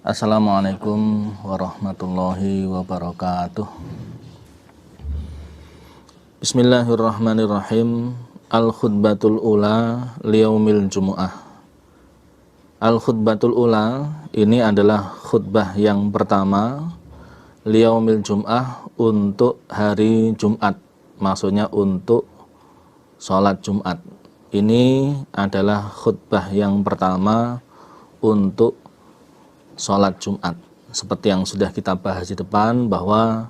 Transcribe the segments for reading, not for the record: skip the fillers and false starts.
Assalamualaikum warahmatullahi wabarakatuh. Bismillahirrahmanirrahim. Al-khutbatul ula liyaumil jumu'ah. Al-khutbatul ula ini adalah khutbah yang pertama liyaumil jum'ah, untuk hari Jumat. Maksudnya untuk sholat Jumat. Ini adalah khutbah yang pertama untuk sholat Jumat. Seperti yang sudah kita bahas di depan, bahwa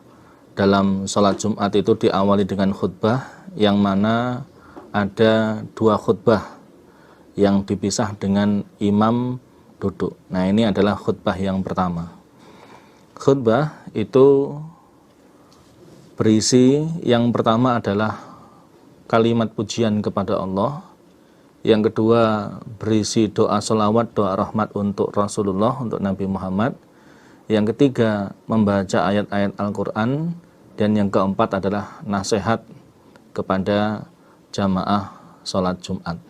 dalam sholat Jumat itu diawali dengan khutbah, yang mana ada dua khutbah yang dipisah dengan imam duduk. Nah, ini adalah khutbah yang pertama. Khutbah itu berisi, yang pertama adalah kalimat pujian kepada Allah. Yang kedua berisi doa sholawat, doa rahmat untuk Rasulullah, untuk Nabi Muhammad. Yang ketiga membaca ayat-ayat Al-Quran. Dan yang keempat adalah nasihat kepada jamaah sholat Jumat.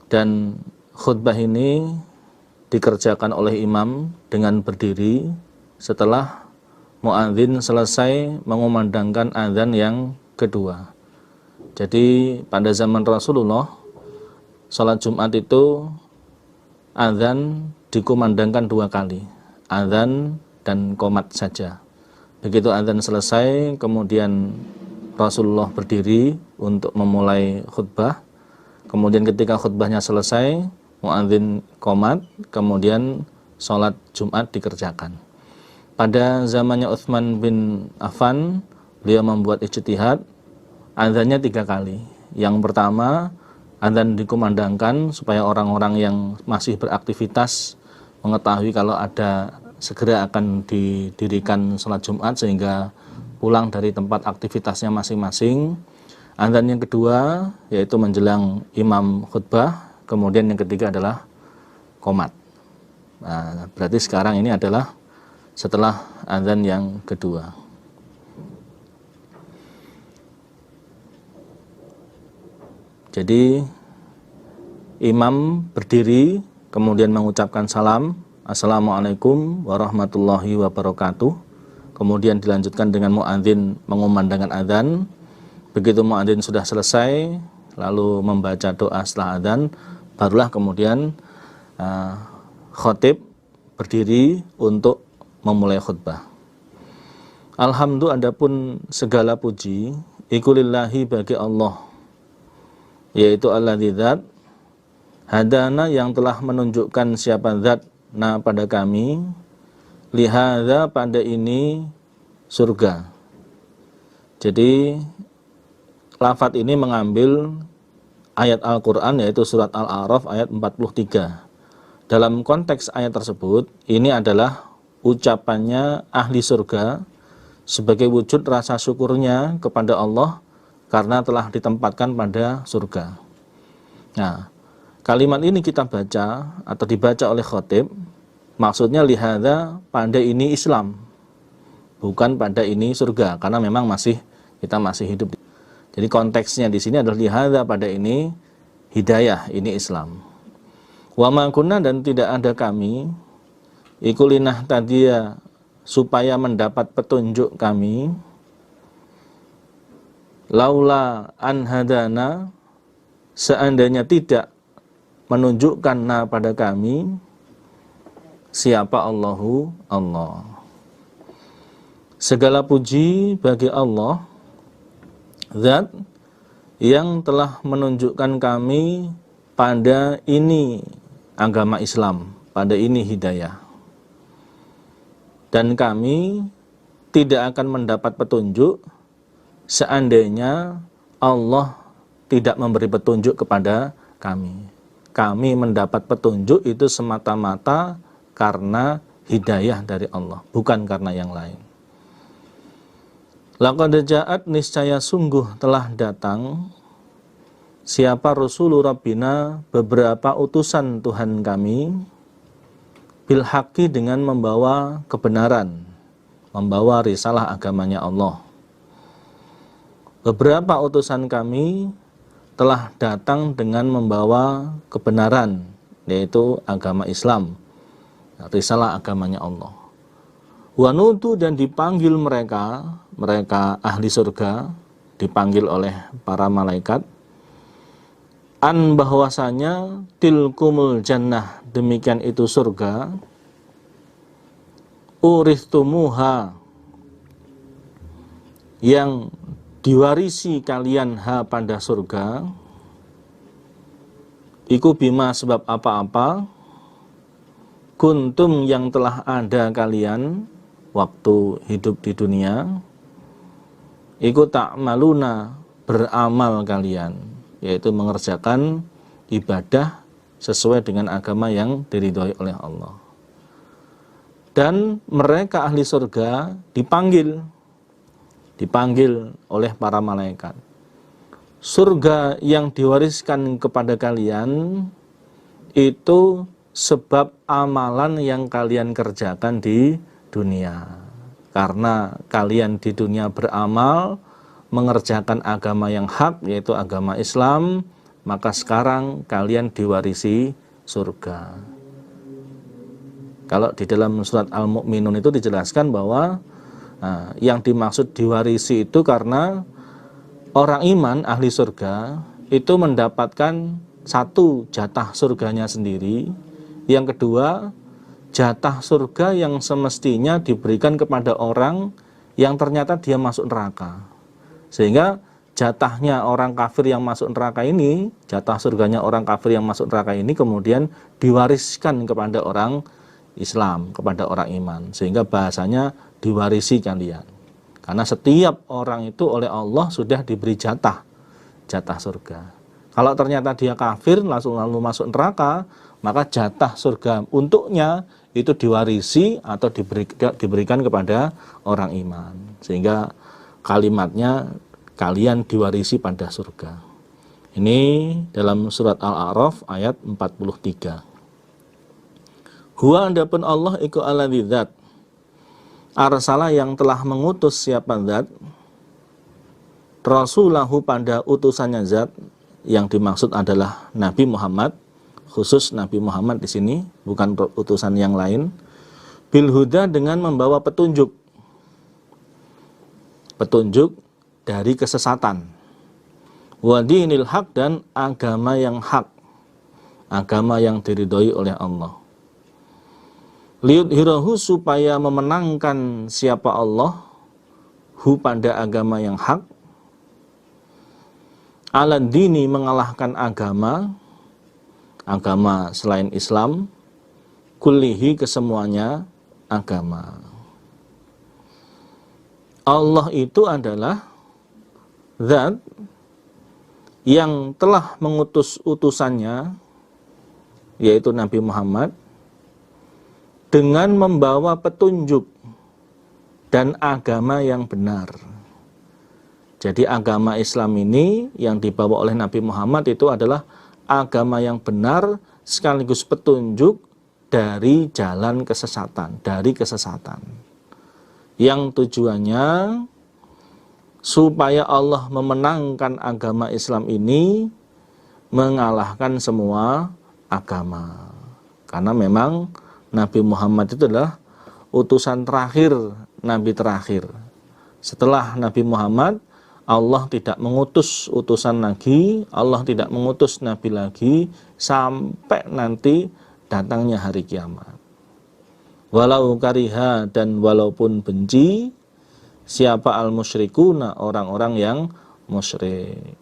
Dan khutbah ini dikerjakan oleh imam dengan berdiri setelah muadzin selesai mengumandangkan azan yang kedua. Jadi pada zaman Rasulullah, sholat Jumat itu azan dikumandangkan dua kali, azan dan qomat saja. Begitu azan selesai, kemudian Rasulullah berdiri untuk memulai khutbah. Kemudian ketika khutbahnya selesai, muadzin qomat, kemudian sholat Jumat dikerjakan. Pada zamannya Utsman bin Affan, beliau membuat ijtihad, azannya 3 kali. Yang pertama, azan dikumandangkan supaya orang-orang yang masih beraktivitas mengetahui kalau ada segera akan didirikan sholat Jumat, sehingga pulang dari tempat aktivitasnya masing-masing. Azan yang kedua yaitu menjelang imam khutbah. Kemudian yang ketiga adalah qomat. Nah, berarti sekarang ini adalah setelah azan yang kedua. Jadi imam berdiri, kemudian mengucapkan salam, Assalamualaikum warahmatullahi wabarakatuh. Kemudian dilanjutkan dengan muadzin mengumandangkan azan. Begitu muadzin sudah selesai, lalu membaca doa setelah azan, barulah kemudian khatib berdiri untuk memulai khutbah. Alhamdulillah, adapun segala puji iku lillahi, bagi Allah, yaitu alladzi zat hadana, yang telah menunjukkan siapa zat na pada kami, lihadza, pada ini surga. Jadi lafadz ini mengambil ayat Al-Quran, yaitu surat Al-A'raf ayat 43. Dalam konteks ayat tersebut, ini adalah ucapannya ahli surga sebagai wujud rasa syukurnya kepada Allah karena telah ditempatkan pada surga. Nah, kalimat ini kita baca atau dibaca oleh khatib, maksudnya lihadza, pada ini Islam, bukan pada ini surga, karena memang kita masih hidup. Jadi konteksnya di sini adalah lihadza, pada ini hidayah, ini Islam. Wa ma kunna, dan tidak ada kami, iku linahtadiya, supaya mendapat petunjuk kami, laula an hadana, seandainya tidak menunjukkan na pada kami siapa Allahu, Allah. Segala puji bagi Allah, zat yang telah menunjukkan kami pada ini agama Islam, pada ini hidayah. Dan kami tidak akan mendapat petunjuk seandainya Allah tidak memberi petunjuk kepada kami. Kami mendapat petunjuk itu semata-mata karena hidayah dari Allah, bukan karena yang lain. Laqad ja'at, niscaya sungguh telah datang, siapa Rasulur Rabbina, beberapa utusan Tuhan kami, bil haqqi, dengan membawa kebenaran, membawa risalah agamanya Allah. Beberapa utusan kami telah datang dengan membawa kebenaran, yaitu agama Islam. risalah agamanya Allah. Wa nudu, dan dipanggil mereka ahli surga, dipanggil oleh para malaikat, an, bahwasanya tilkumul jannah, demikian itu surga, uristumuha, yang diwarisi kalian ha pada surga, iku bima, sebab apa-apa, kuntum, yang telah ada kalian waktu hidup di dunia, iku ta'maluna, beramal kalian, yaitu mengerjakan ibadah sesuai dengan agama yang diridhoi oleh Allah. Dan mereka ahli surga dipanggil oleh para malaikat. Surga yang diwariskan kepada kalian itu sebab amalan yang kalian kerjakan di dunia. Karena kalian di dunia beramal, mengerjakan agama yang hak, yaitu agama Islam, maka sekarang kalian diwarisi surga. Kalau di dalam surat Al-Mu'minun itu dijelaskan bahwa yang dimaksud diwarisi itu karena orang iman ahli surga itu mendapatkan satu, jatah surganya sendiri. Yang kedua, jatah surga yang semestinya diberikan kepada orang yang ternyata dia masuk neraka. Sehingga jatahnya orang kafir yang masuk neraka ini, jatah surganya orang kafir yang masuk neraka ini kemudian diwariskan kepada orang Islam, kepada orang iman. Sehingga bahasanya diwarisi kalian. Karena setiap orang itu oleh Allah sudah diberi jatah surga. Kalau ternyata dia kafir lalu masuk neraka, maka jatah surga untuknya itu diwarisi atau diberikan kepada orang iman. Sehingga kalimatnya kalian diwarisi pada surga. Ini dalam surat Al-A'raf ayat 43. Huwa, adapun Allah iku alladzi dzat, arsala, yang telah mengutus siapa zat, rasulahu, pada utusannya zat, yang dimaksud adalah Nabi Muhammad, khusus Nabi Muhammad di sini, bukan utusan yang lain, bil huda, dengan membawa petunjuk dari kesesatan, wa dinil haq, dan agama yang hak, agama yang diridhoi oleh Allah. Liyudhirahu, supaya memenangkan siapa Allah, hu, pada agama yang hak, ala dini, mengalahkan agama selain Islam, kullihi, kesemuanya agama. Allah itu adalah zat yang telah mengutus utusannya, yaitu Nabi Muhammad, dengan membawa petunjuk dan agama yang benar. Jadi agama Islam ini yang dibawa oleh Nabi Muhammad itu adalah agama yang benar sekaligus petunjuk dari jalan kesesatan, yang tujuannya supaya Allah memenangkan agama Islam ini mengalahkan semua agama. Karena memang Nabi Muhammad itu adalah utusan terakhir, nabi terakhir. Setelah Nabi Muhammad, Allah tidak mengutus utusan lagi, Allah tidak mengutus nabi lagi sampai nanti datangnya hari kiamat. Walau kariha, dan walaupun benci, siapa al-musyrikuna, orang-orang yang musyrik.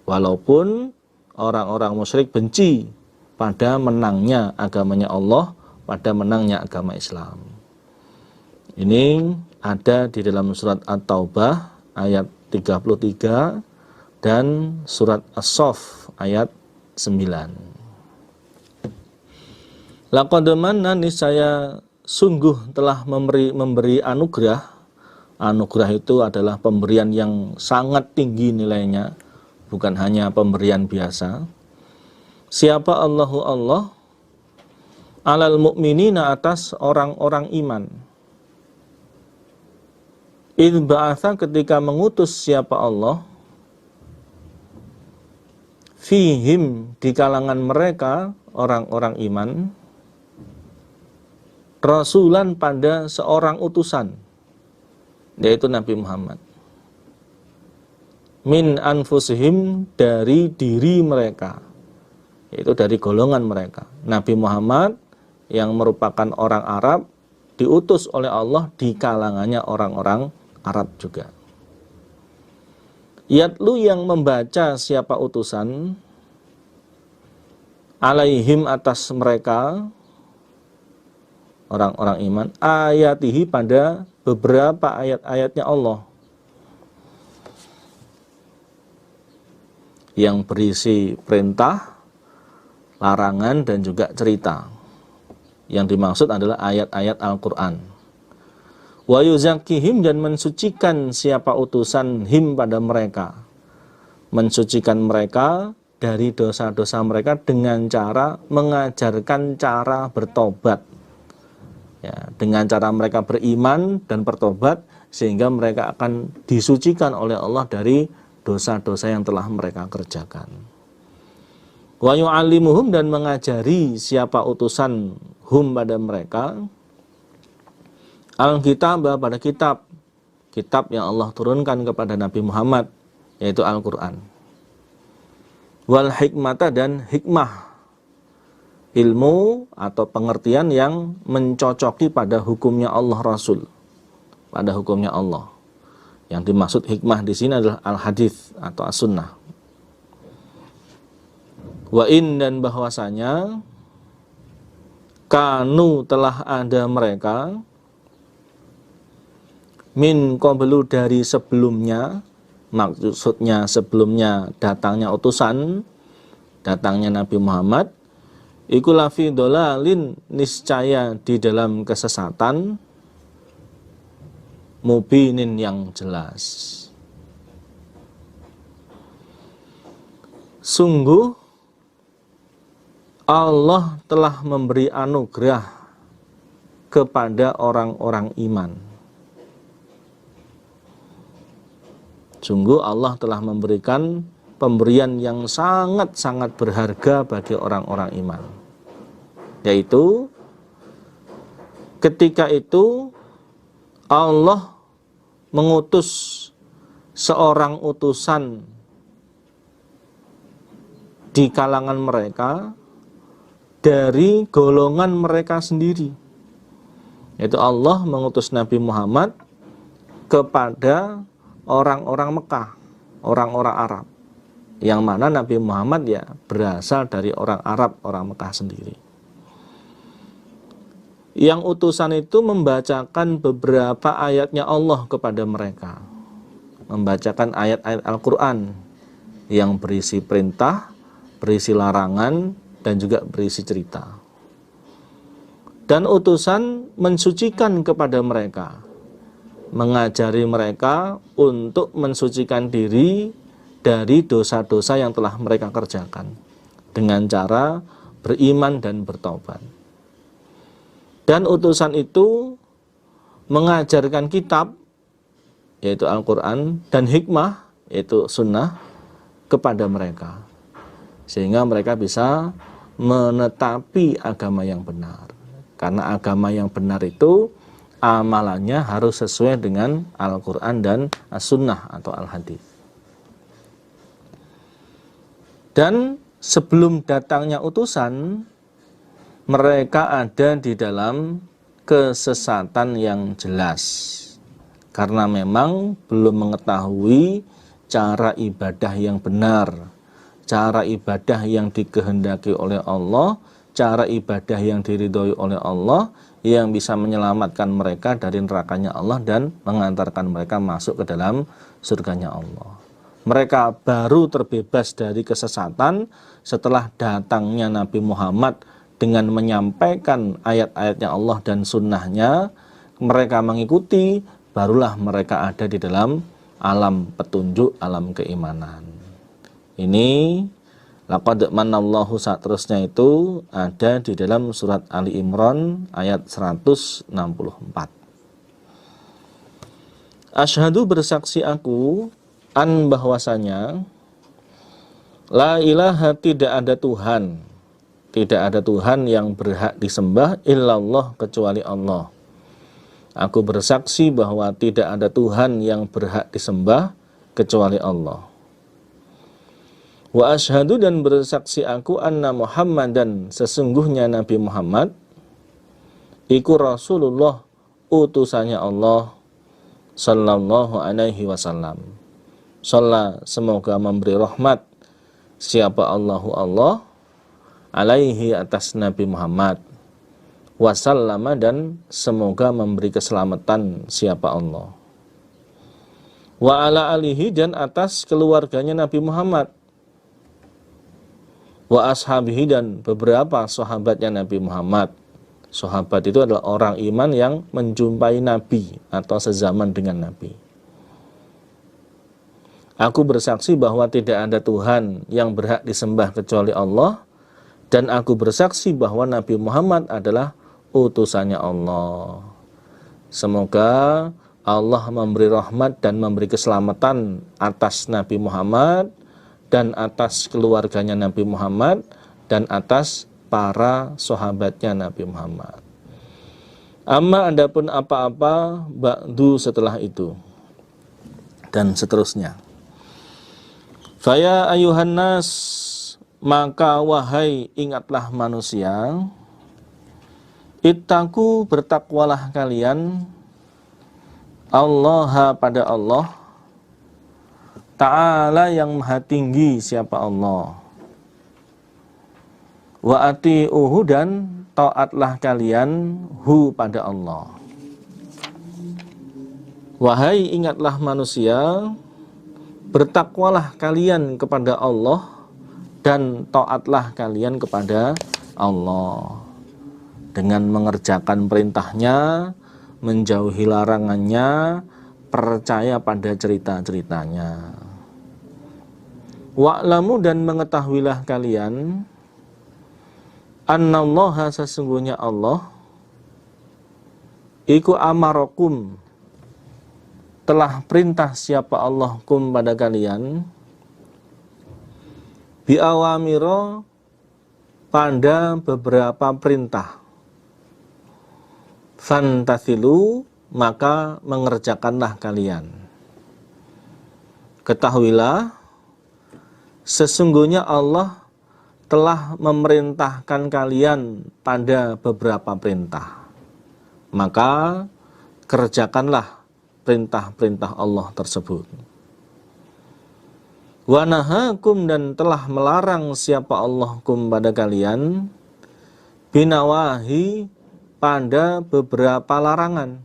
Walaupun orang-orang musyrik benci pada menangnya agamanya Allah, pada menangnya agama Islam. Ini ada di dalam surat At-Taubah ayat 33 dan surat As-Saff ayat 9. Laqad manna, niscaya sungguh telah memberi anugerah. Anugerah itu adalah pemberian yang sangat tinggi nilainya, bukan hanya pemberian biasa. Siapa Allahu Allah, alal mu'minina, atas orang-orang iman. Idz ba'atsa, ketika mengutus siapa Allah, fihim, di kalangan mereka orang-orang iman, rasulan pada seorang utusan, yaitu Nabi Muhammad. Min anfusihim, dari diri mereka, yaitu dari golongan mereka. Nabi Muhammad yang merupakan orang Arab diutus oleh Allah di kalangannya orang-orang Arab juga. Yatlu, yang membaca siapa utusan, alaihim, atas mereka orang-orang iman, ayatihi, pada beberapa ayat-ayatnya Allah yang berisi perintah, larangan, dan juga cerita. Yang dimaksud adalah ayat-ayat Al-Quran. Wa yuzakkihim, dan mensucikan siapa utusan him, pada mereka, mensucikan mereka dari dosa-dosa mereka dengan cara mengajarkan cara bertobat, ya, dengan cara mereka beriman dan bertobat, sehingga mereka akan disucikan oleh Allah dari dosa-dosa yang telah mereka kerjakan. Wa yu'allimuhum, dan mengajari siapa utusan hum, pada mereka, al-kitab, pada kitab yang Allah turunkan kepada Nabi Muhammad, yaitu Al-Quran. Wal hikmata, dan hikmah, ilmu atau pengertian yang mencocoki pada hukumnya Allah Rasul, pada hukumnya Allah. Yang dimaksud hikmah di sini adalah al-hadis atau as-sunnah. Wa in, dan bahwasanya kanu, telah ada mereka, min qablu, dari sebelumnya, maksudnya sebelumnya datangnya utusan, datangnya Nabi Muhammad, iku lafi dolalin, niscaya di dalam kesesatan, mubinin, yang jelas. Sungguh Allah telah memberi anugerah kepada orang-orang iman. Sungguh Allah telah memberikan pemberian yang sangat-sangat berharga bagi orang-orang iman, yaitu ketika itu Allah mengutus seorang utusan di kalangan mereka dari golongan mereka sendiri, yaitu Allah mengutus Nabi Muhammad kepada orang-orang Mekah, orang-orang Arab, yang mana Nabi Muhammad ya berasal dari orang Arab, orang Mekah sendiri. Yang utusan itu membacakan beberapa ayatnya Allah kepada mereka, membacakan ayat-ayat Al-Quran yang berisi perintah, berisi larangan, dan juga berisi cerita. Dan utusan mensucikan kepada mereka, mengajari mereka untuk mensucikan diri dari dosa-dosa yang telah mereka kerjakan dengan cara beriman dan bertobat. Dan utusan itu mengajarkan kitab, yaitu Al-Quran, dan hikmah, yaitu sunnah, kepada mereka, sehingga mereka bisa menetapi agama yang benar. Karena agama yang benar itu amalannya harus sesuai dengan Al-Quran dan As-Sunnah atau Al-Hadis. Dan sebelum datangnya utusan, mereka ada di dalam kesesatan yang jelas, karena memang belum mengetahui cara ibadah yang benar, cara ibadah yang dikehendaki oleh Allah, cara ibadah yang diridhoi oleh Allah, yang bisa menyelamatkan mereka dari nerakanya Allah dan mengantarkan mereka masuk ke dalam surganya Allah. Mereka baru terbebas dari kesesatan setelah datangnya Nabi Muhammad dengan menyampaikan ayat-ayatnya Allah dan sunnahnya. Mereka mengikuti, barulah mereka ada di dalam alam petunjuk, alam keimanan. Ini laqad manallahu, seterusnya itu ada di dalam surat Ali Imran ayat 164. Asyhadu, bersaksi aku, an, bahwasanya la ilaha, tidak ada Tuhan tidak ada Tuhan yang berhak disembah illallah kecuali Allah. Aku bersaksi bahwa tidak ada Tuhan yang berhak disembah kecuali Allah. Wa asyhadu, dan bersaksi aku, anna Muhammadan, sesungguhnya Nabi Muhammad iku Rasulullah, utusannya Allah, sallallahu alaihi wasallam. Shalla, semoga memberi rahmat siapa Allahu Allah, alaihi, atas Nabi Muhammad, wasallama, dan semoga memberi keselamatan siapa Allah, wa ala alihi, dan atas keluarganya Nabi Muhammad, wa ashabihi, dan beberapa sahabatnya Nabi Muhammad. Sahabat itu adalah orang iman yang menjumpai Nabi atau sezaman dengan Nabi. Aku bersaksi bahwa tidak ada Tuhan yang berhak disembah kecuali Allah, dan aku bersaksi bahwa Nabi Muhammad adalah utusannya Allah. Semoga Allah memberi rahmat dan memberi keselamatan atas Nabi Muhammad, dan atas keluarganya Nabi Muhammad, dan atas para sahabatnya Nabi Muhammad. Amma, adapun apa-apa ba'du, setelah itu, dan seterusnya. Faya ayuhan nas, maka wahai ingatlah manusia, ittaku, bertakwalah kalian, Allah, pada Allah, Ta'ala, yang maha tinggi siapa Allah, wa ati'uhu, dan taatlah kalian hu, pada Allah. Wahai ingatlah manusia, bertakwalah kalian kepada Allah, dan taatlah kalian kepada Allah dengan mengerjakan perintahnya, menjauhi larangannya, percaya pada cerita-ceritanya. Wa'lamu, dan mengetahuilah kalian, annallaha, sesungguhnya Allah, iku amarakum, telah perintah siapa Allah kum, pada kalian, biawamiro, pada beberapa perintah, fantathilu, maka mengerjakanlah kalian. Ketahuilah, sesungguhnya Allah telah memerintahkan kalian pada beberapa perintah, maka kerjakanlah perintah-perintah Allah tersebut. Wa nahakum, dan telah melarang siapa Allah kum, pada kalian, binawahi, pada beberapa larangan.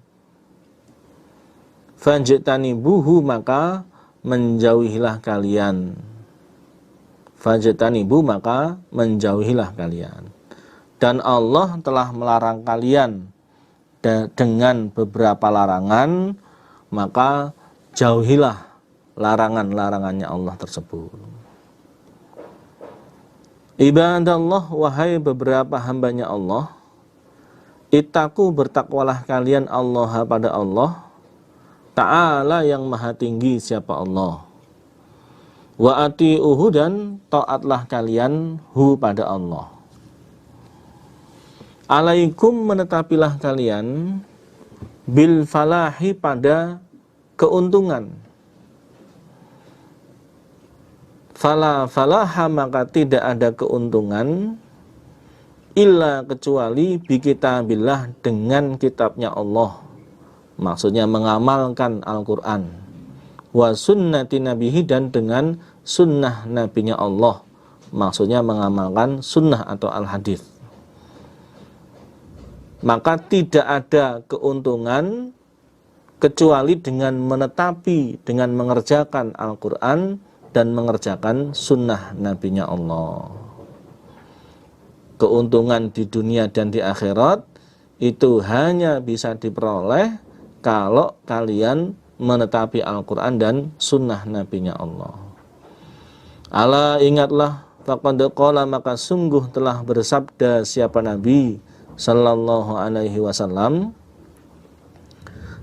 Fajtanibuhu, maka menjauhilah kalian. Fajtanibu, maka menjauhilah kalian. Dan Allah telah melarang kalian dengan beberapa larangan, maka jauhilah larangan-larangannya Allah tersebut. Ibadallah, wahai beberapa hambanya Allah, ittaku, bertakwalah kalian Allah, pada Allah, Ta'ala, yang maha tinggi siapa Allah, wa ati'uhu, dan taatlah kalian hu, pada Allah. Alaikum, menetapilah kalian, bil falahi, pada keuntungan. Fala falaha, maka tidak ada keuntungan, illa, kecuali bi kitabillah, dengan kitabnya Allah, maksudnya mengamalkan Al-Quran, wa sunnati nabihi, dan dengan sunnah nabinya Allah, maksudnya mengamalkan sunnah atau al-hadis. Maka tidak ada keuntungan kecuali dengan menetapi, dengan mengerjakan Al-Quran dan mengerjakan sunnah nabinya Allah. Keuntungan di dunia dan di akhirat itu hanya bisa diperoleh kalau kalian menetapi Al-Quran dan sunnah nabinya Allah. Ala, ingatlah, faqad qala, maka sungguh telah bersabda siapa Nabi sallallahu alaihi wasallam,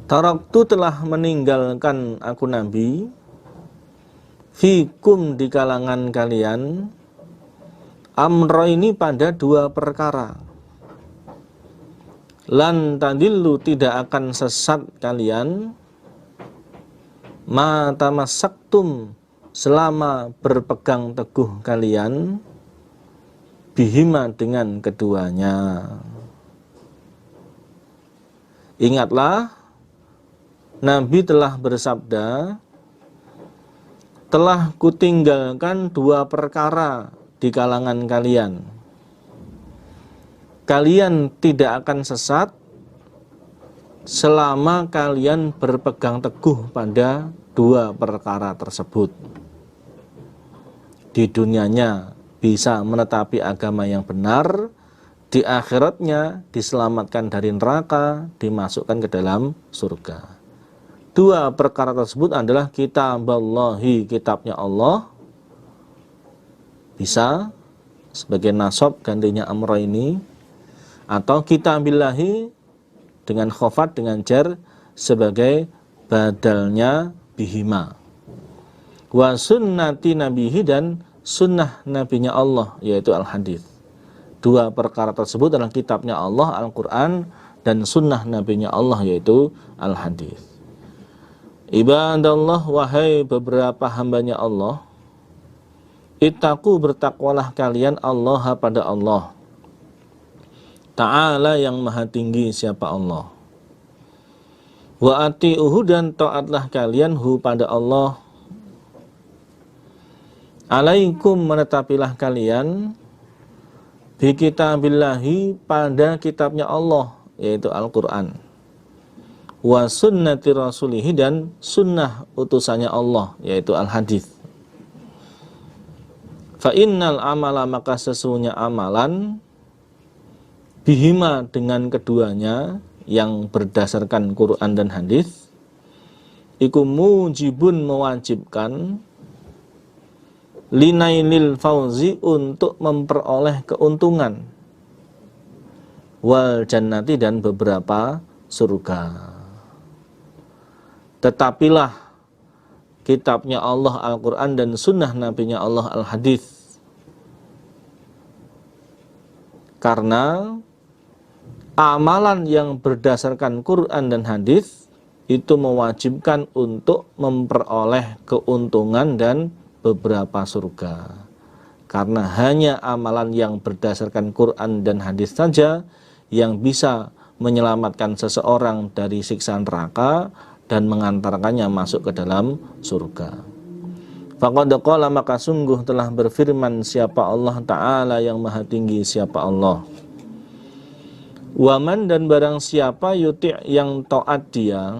taraktu, telah meninggalkan aku Nabi, fikum, di kalangan kalian, Amro ini pada dua perkara. Lan tadillu, tidak akan sesat kalian, ma tamassaktum, selama berpegang teguh kalian, bihima, dengan keduanya. Ingatlah, Nabi telah bersabda, telah kutinggalkan dua perkara di kalangan kalian. Kalian tidak akan sesat selama kalian berpegang teguh pada dua perkara tersebut. Di dunianya bisa menetapi agama yang benar, di akhiratnya diselamatkan dari neraka, dimasukkan ke dalam surga. Dua perkara tersebut adalah kitaballahi, kitabnya Allah, bisa sebagai nasab gantinya amro ini, atau kitabillahi dengan khofat dengan jar sebagai badalnya bihima. Wa sunnati nabihi, dan sunnah nabinya Allah, yaitu al-hadis. Dua perkara tersebut adalah kitabnya Allah, Al-Quran, dan sunnah nabinya Allah, yaitu al-hadis. Ibadallah, wahai beberapa hambanya Allah, ittaqu, bertakwalah kalian Allah, pada Allah Ta'ala, yang maha tinggi, siapa Allah. Wa ati'uhu, dan taatlah kalian hu, pada Allah. Alaikum, menetapilah kalian, bi kitabillahi, pada kitabnya Allah, yaitu Al-Quran. Wa sunnati rasulihi, dan sunnah utusannya Allah, yaitu al-hadis. Fa innal amala, maka sesungguhnya amalan, bihima, dengan keduanya, yang berdasarkan Quran dan hadis, iku mujibun, mewajibkan, linailil fauzi, untuk memperoleh keuntungan, wal jannati, dan beberapa surga. Tetapilah kitabnya Allah Al-Quran dan sunnah nabinya Allah Al-Hadis, karena amalan yang berdasarkan Quran dan hadis itu mewajibkan untuk memperoleh keuntungan dan beberapa surga. Karena hanya amalan yang berdasarkan Quran dan hadis saja yang bisa menyelamatkan seseorang dari siksa neraka dan mengantarkannya masuk ke dalam surga. Faqad qala, maka sungguh telah berfirman siapa Allah Ta'ala, yang maha tinggi, siapa Allah. Waman, dan barang siapa yuti', yang taat dia,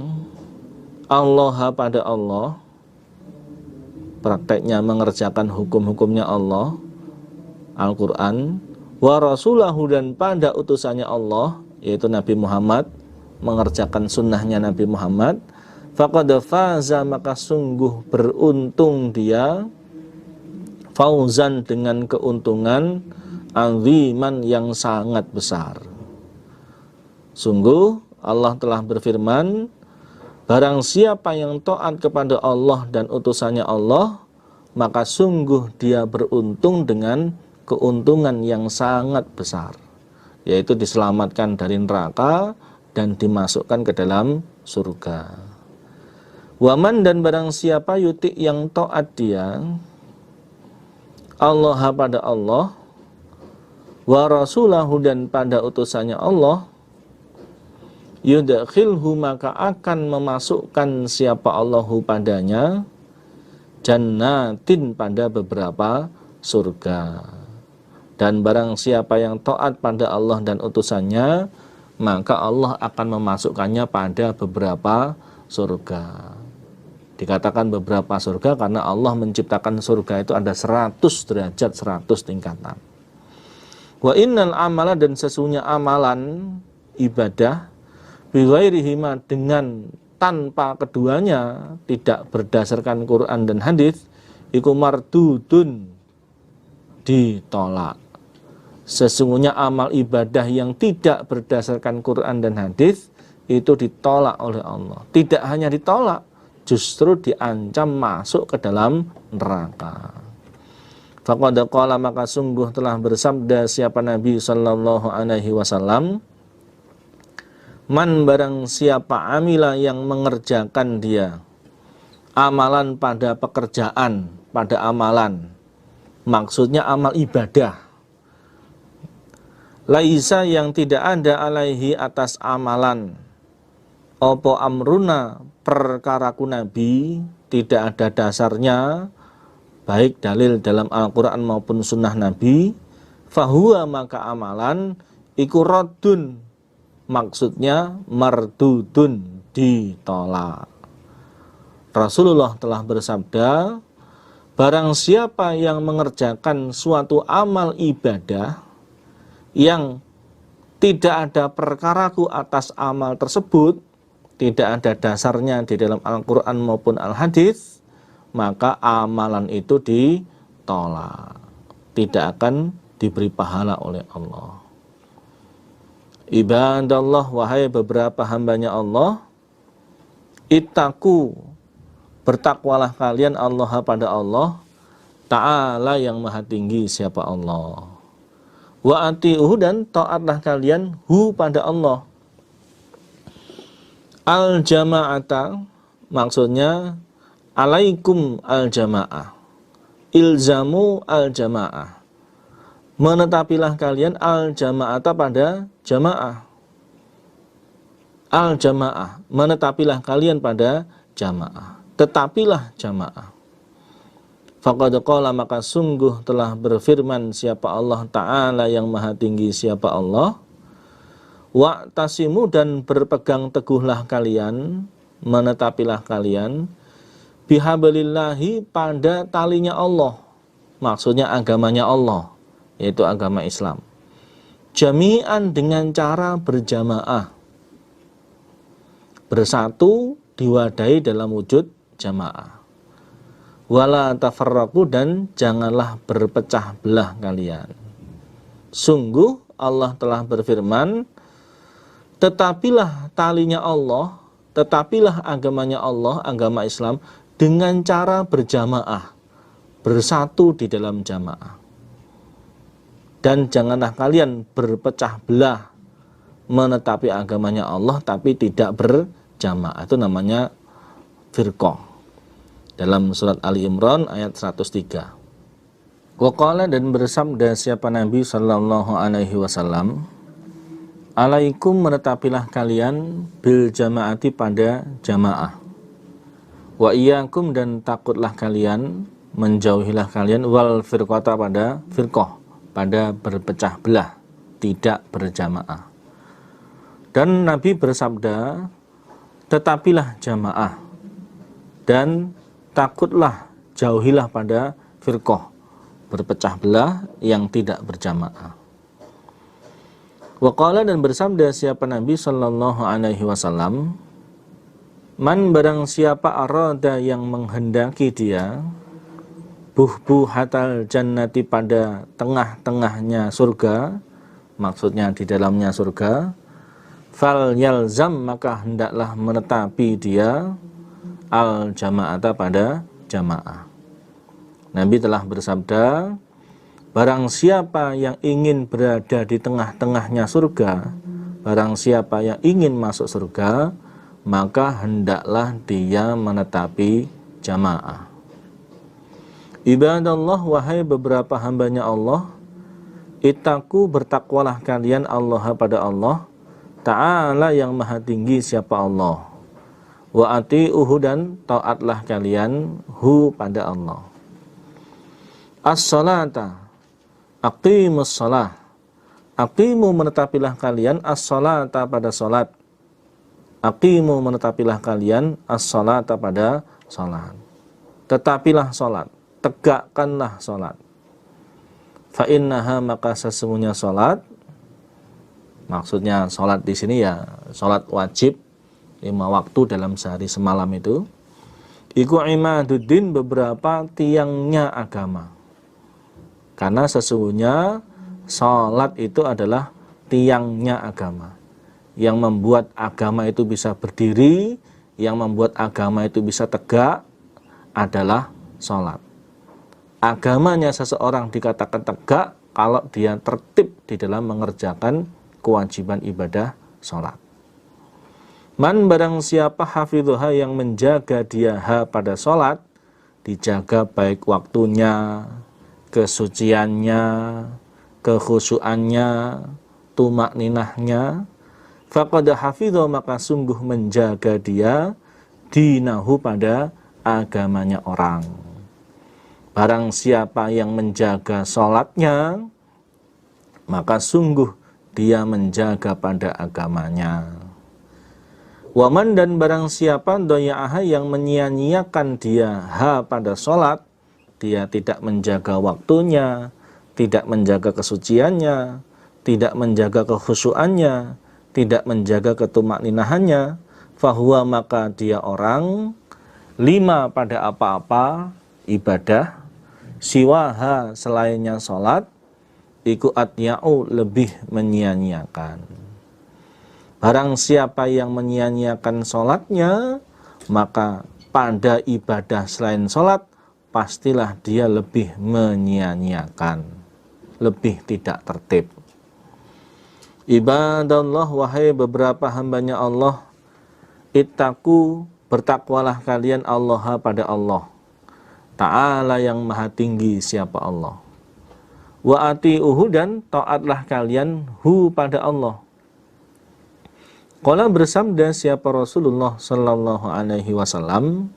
Allah, pada Allah, prakteknya mengerjakan hukum-hukumnya Allah, Al-Quran, wa rasulahu, dan pada utusannya Allah, yaitu Nabi Muhammad, mengerjakan sunnahnya Nabi Muhammad, faqad faza, maka sungguh beruntung dia, fauzan, dengan keuntungan, aziman, yang sangat besar. Sungguh Allah telah berfirman, barang siapa yang taat kepada Allah dan utusannya Allah, maka sungguh dia beruntung dengan keuntungan yang sangat besar, yaitu diselamatkan dari neraka dan dimasukkan ke dalam surga. Waman, dan barang siapa yuti', yang taat dia, Allah, pada Allah, wa rasulahu, dan pada utusannya Allah, yudkhilhu, maka akan memasukkan siapa Allahu padanya, jannatin, pada beberapa surga. Dan barang siapa yang taat pada Allah dan utusannya, maka Allah akan memasukkannya pada beberapa surga. Dikatakan beberapa surga karena Allah menciptakan surga itu ada 100 derajat, 100 tingkatan. Wa innal amala, dan sesungguhnya amalan ibadah, bighairihima, dengan tanpa keduanya, tidak berdasarkan Quran dan hadis, iku mardudun, ditolak. Sesungguhnya amal ibadah yang tidak berdasarkan Quran dan hadis itu ditolak oleh Allah. Tidak hanya ditolak, justru diancam masuk ke dalam neraka. Faqad qala, maka sungguh telah bersabda siapa Nabi sallallahu alaihi wasallam, man barang siapa amila yang mengerjakan dia amalan pada pekerjaan, pada amalan, maksudnya amal ibadah, laisa yang tidak ada alaihi atas amalan, opo amruna perkaraku Nabi, tidak ada dasarnya, baik dalil dalam Al-Quran maupun sunnah Nabi, fahuwa maka amalan iku raddun, maksudnya mardudun, ditolak. Rasulullah telah bersabda, barang siapa yang mengerjakan suatu amal ibadah yang tidak ada perkaraku atas amal tersebut, tidak ada dasarnya di dalam Al-Quran maupun Al-Hadis, maka amalan itu ditolak, tidak akan diberi pahala oleh Allah. Ibadallah, wahai beberapa hambanya Allah, ittaku, bertakwalah kalian Allah pada Allah Ta'ala yang maha tinggi siapa Allah. Wa ati'uhu, dan taatlah kalian hu pada Allah. Al-jama'ata, maksudnya alaikum al-jama'ah, ilzamu al-jama'ah, menetapilah kalian al-jama'ata pada jamaah. Al-jama'ah, menetapilah kalian pada jamaah, tetapilah jamaah. Faqad qala, maka sungguh telah berfirman siapa Allah Ta'ala yang maha tinggi siapa Allah, wa'tasimu, dan berpegang teguhlah kalian, menetapilah kalian, bihablillahi, pada talinya Allah, maksudnya agamanya Allah, yaitu agama Islam, jami'an, dengan cara berjamaah, bersatu diwadahi dalam wujud jamaah. Wala tafarraqu, dan janganlah berpecah belah kalian. Sungguh Allah telah berfirman, tetapilah talinya Allah, tetapilah agamanya Allah, agama Islam, dengan cara berjamaah, bersatu di dalam jamaah. Dan janganlah kalian berpecah belah menetapi agamanya Allah tapi tidak berjamaah, itu namanya firqah. Dalam surat Ali Imran ayat 103. Waqala, dan bersabda siapa Nabi sallallahu alaihi wasallam, alaikum, menetapilah kalian bil jamaati, pada jamaah. Wa iyyakum, dan takutlah kalian, menjauhilah kalian, wal firqata, pada firqah, pada berpecah belah, tidak berjamaah. Dan Nabi bersabda, tetapilah jamaah, dan takutlah, jauhilah pada firqah, berpecah belah yang tidak berjamaah. Waqala, dan bersabda siapa Nabi sallallahu alaihi wasallam, man barang siapa arada yang menghendaki dia, buhbuhatal jannati, pada tengah-tengahnya surga, maksudnya di dalamnya surga, fal yalzam, maka hendaklah menetapi dia al jama'ata, pada jamaah. Nabi telah bersabda, barang siapa yang ingin berada di tengah-tengahnya surga, barang siapa yang ingin masuk surga, maka hendaklah dia menetapi jamaah. Ibadallah, wahai beberapa hambanya Allah, ittaku, bertakwalah kalian Allah pada Allah Ta'ala yang maha tinggi siapa Allah, wa ati'uhu, dan taatlah kalian hu pada Allah. As-salata, aqimus salah, aqimu, menetapilah kalian as-salata, pada salat, aqimu, menetapilah kalian as-salata, pada salat, tetapilah salat, tegakkanlah salat. Fa innaha, maka sesungguhnya salat, maksudnya salat di sini ya salat wajib 5 waktu dalam sehari semalam itu, iku imaduddin, beberapa tiangnya agama. Karena sesungguhnya salat itu adalah tiangnya agama. Yang membuat agama itu bisa berdiri, yang membuat agama itu bisa tegak adalah salat. agamanya seseorang dikatakan tegak kalau dia tertib di dalam mengerjakan kewajiban ibadah sholat. Man barang siapa hafidhuha yang menjaga dia pada sholat, dijaga baik waktunya, kesuciannya, kekhusyuannya, tumakninahnya, faqad hafidhu maka sungguh menjaga dia dinahu pada agamanya orang. Barang siapa yang menjaga sholatnya, maka sungguh dia menjaga pada agamanya. Waman dan barang siapa doya'aha yang menyia-nyiakan dia pada sholat, dia tidak menjaga waktunya, tidak menjaga kesuciannya, tidak menjaga kekhusyuannya, tidak menjaga ketumakninahannya, fahuwa maka dia orang lima pada apa-apa ibadah, siwaha selainnya sholat, iku atya'u lebih menyia-nyiakan. Barang siapa yang menyia-nyiakan sholatnya, maka pada ibadah selain sholat, pastilah dia lebih menyia-nyiakan, lebih tidak tertib. Ibadallah, wahai beberapa hambanya Allah, ittaqu, bertakwalah kalian Allah pada Allah Ta'ala yang maha tinggi siapa Allah. Wa ati'uhu dan taatlah kalian pada Allah. Qala bersabda siapa Rasulullah sallallahu alaihi wasallam,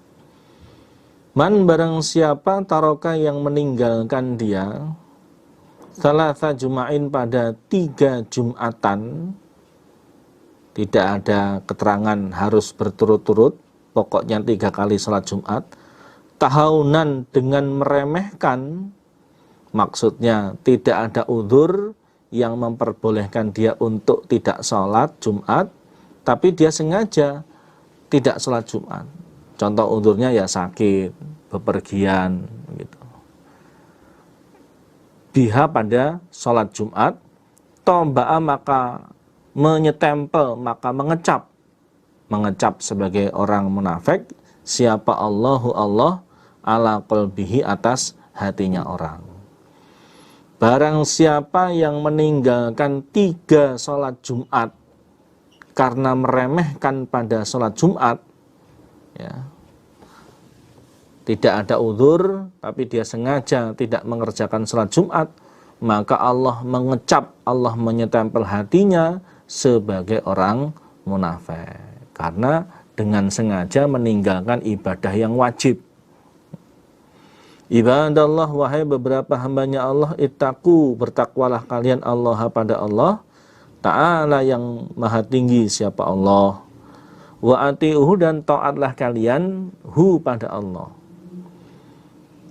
man barang siapa taroka yang meninggalkan dia salasa juma'in pada 3 Jumatan, tidak ada keterangan harus berturut-turut, pokoknya 3 kali salat Jumat, tahaunan dengan meremehkan, maksudnya tidak ada uzur yang memperbolehkan dia untuk tidak salat Jumat, tapi dia sengaja tidak sholat Jumat. Contoh uzurnya ya sakit, bepergian, gitu. Biha pada sholat Jumat, tomba'a maka menyetempel, maka mengecap sebagai orang munafik, siapa Allahu Allah ala qalbihi atas hatinya orang. Barang siapa yang meninggalkan 3 sholat Jumat karena meremehkan pada sholat Jumat, ya, tidak ada uzur, tapi dia sengaja tidak mengerjakan sholat Jumat, maka Allah mengecap, Allah menyetempel hatinya sebagai orang munafik, karena dengan sengaja meninggalkan ibadah yang wajib. Ibadallah, wahai beberapa hambanya Allah, ittaqu, bertakwalah kalian Allah pada Allah Ta'ala yang maha tinggi siapa Allah. Wa ati'uhu dan taatlah kalian pada Allah.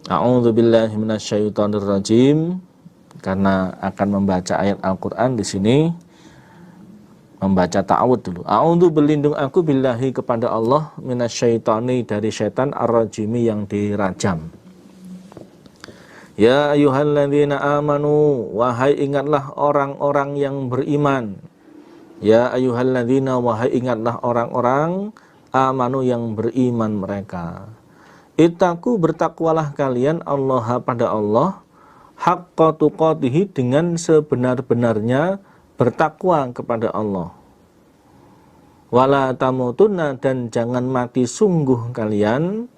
A'udzu billahi minasyaitonir rajim. Karena akan membaca ayat Al-Qur'an di sini, membaca ta'awud dulu. A'udzu, berlindung aku billahi kepada Allah, minasyaitoni dari syaitan ar-rajimi yang dirajam. Ya ayyuhalladzina amanu, wahai ingatlah orang-orang yang beriman. Ya ayyuhalladzina, wahai ingatlah orang-orang amanu yang beriman mereka. Ittaqu, bertakwalah kalian Allah pada Allah, haqqa tuqatihi, dengan sebenar-benarnya bertakwa kepada Allah. Wala tamutunna, dan jangan mati sungguh kalian,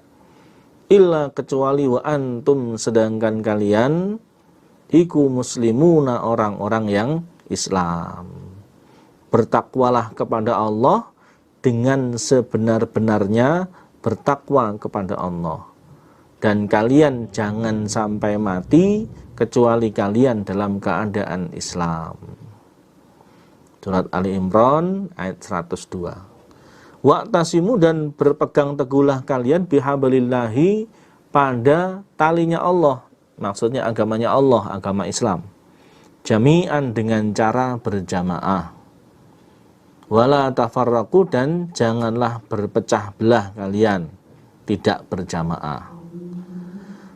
illa kecuali wa antum, sedangkan kalian iku muslimuna, orang-orang yang Islam. Bertakwalah kepada Allah dengan sebenar-benarnya bertakwa kepada Allah, dan kalian jangan sampai mati kecuali kalian dalam keadaan Islam. Surat Ali Imran ayat 102. Wa'tasimu, dan berpegang teguhlah kalian bihablillahi, pada talinya Allah, maksudnya agamanya Allah, agama Islam, jami'an, dengan cara berjamaah. Wala tafarraqu, dan janganlah berpecah belah kalian, tidak berjamaah.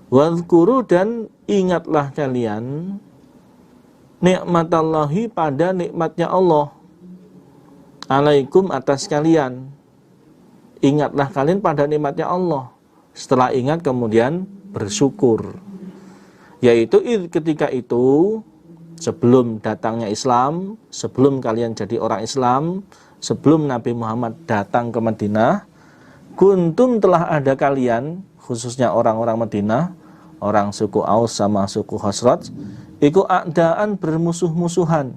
Wadhkuru, dan ingatlah kalian nikmatallahi, pada nikmatnya Allah, alaikum, atas kalian. Ingatlah kalian pada nikmatnya Allah. Setelah ingat kemudian bersyukur. Yaitu ketika itu, sebelum datangnya Islam, sebelum kalian jadi orang Islam, sebelum Nabi Muhammad datang ke Madinah, kuntum telah ada kalian, khususnya orang-orang Madinah, orang suku Aus sama suku Khosraj, itu a'daan bermusuh-musuhan.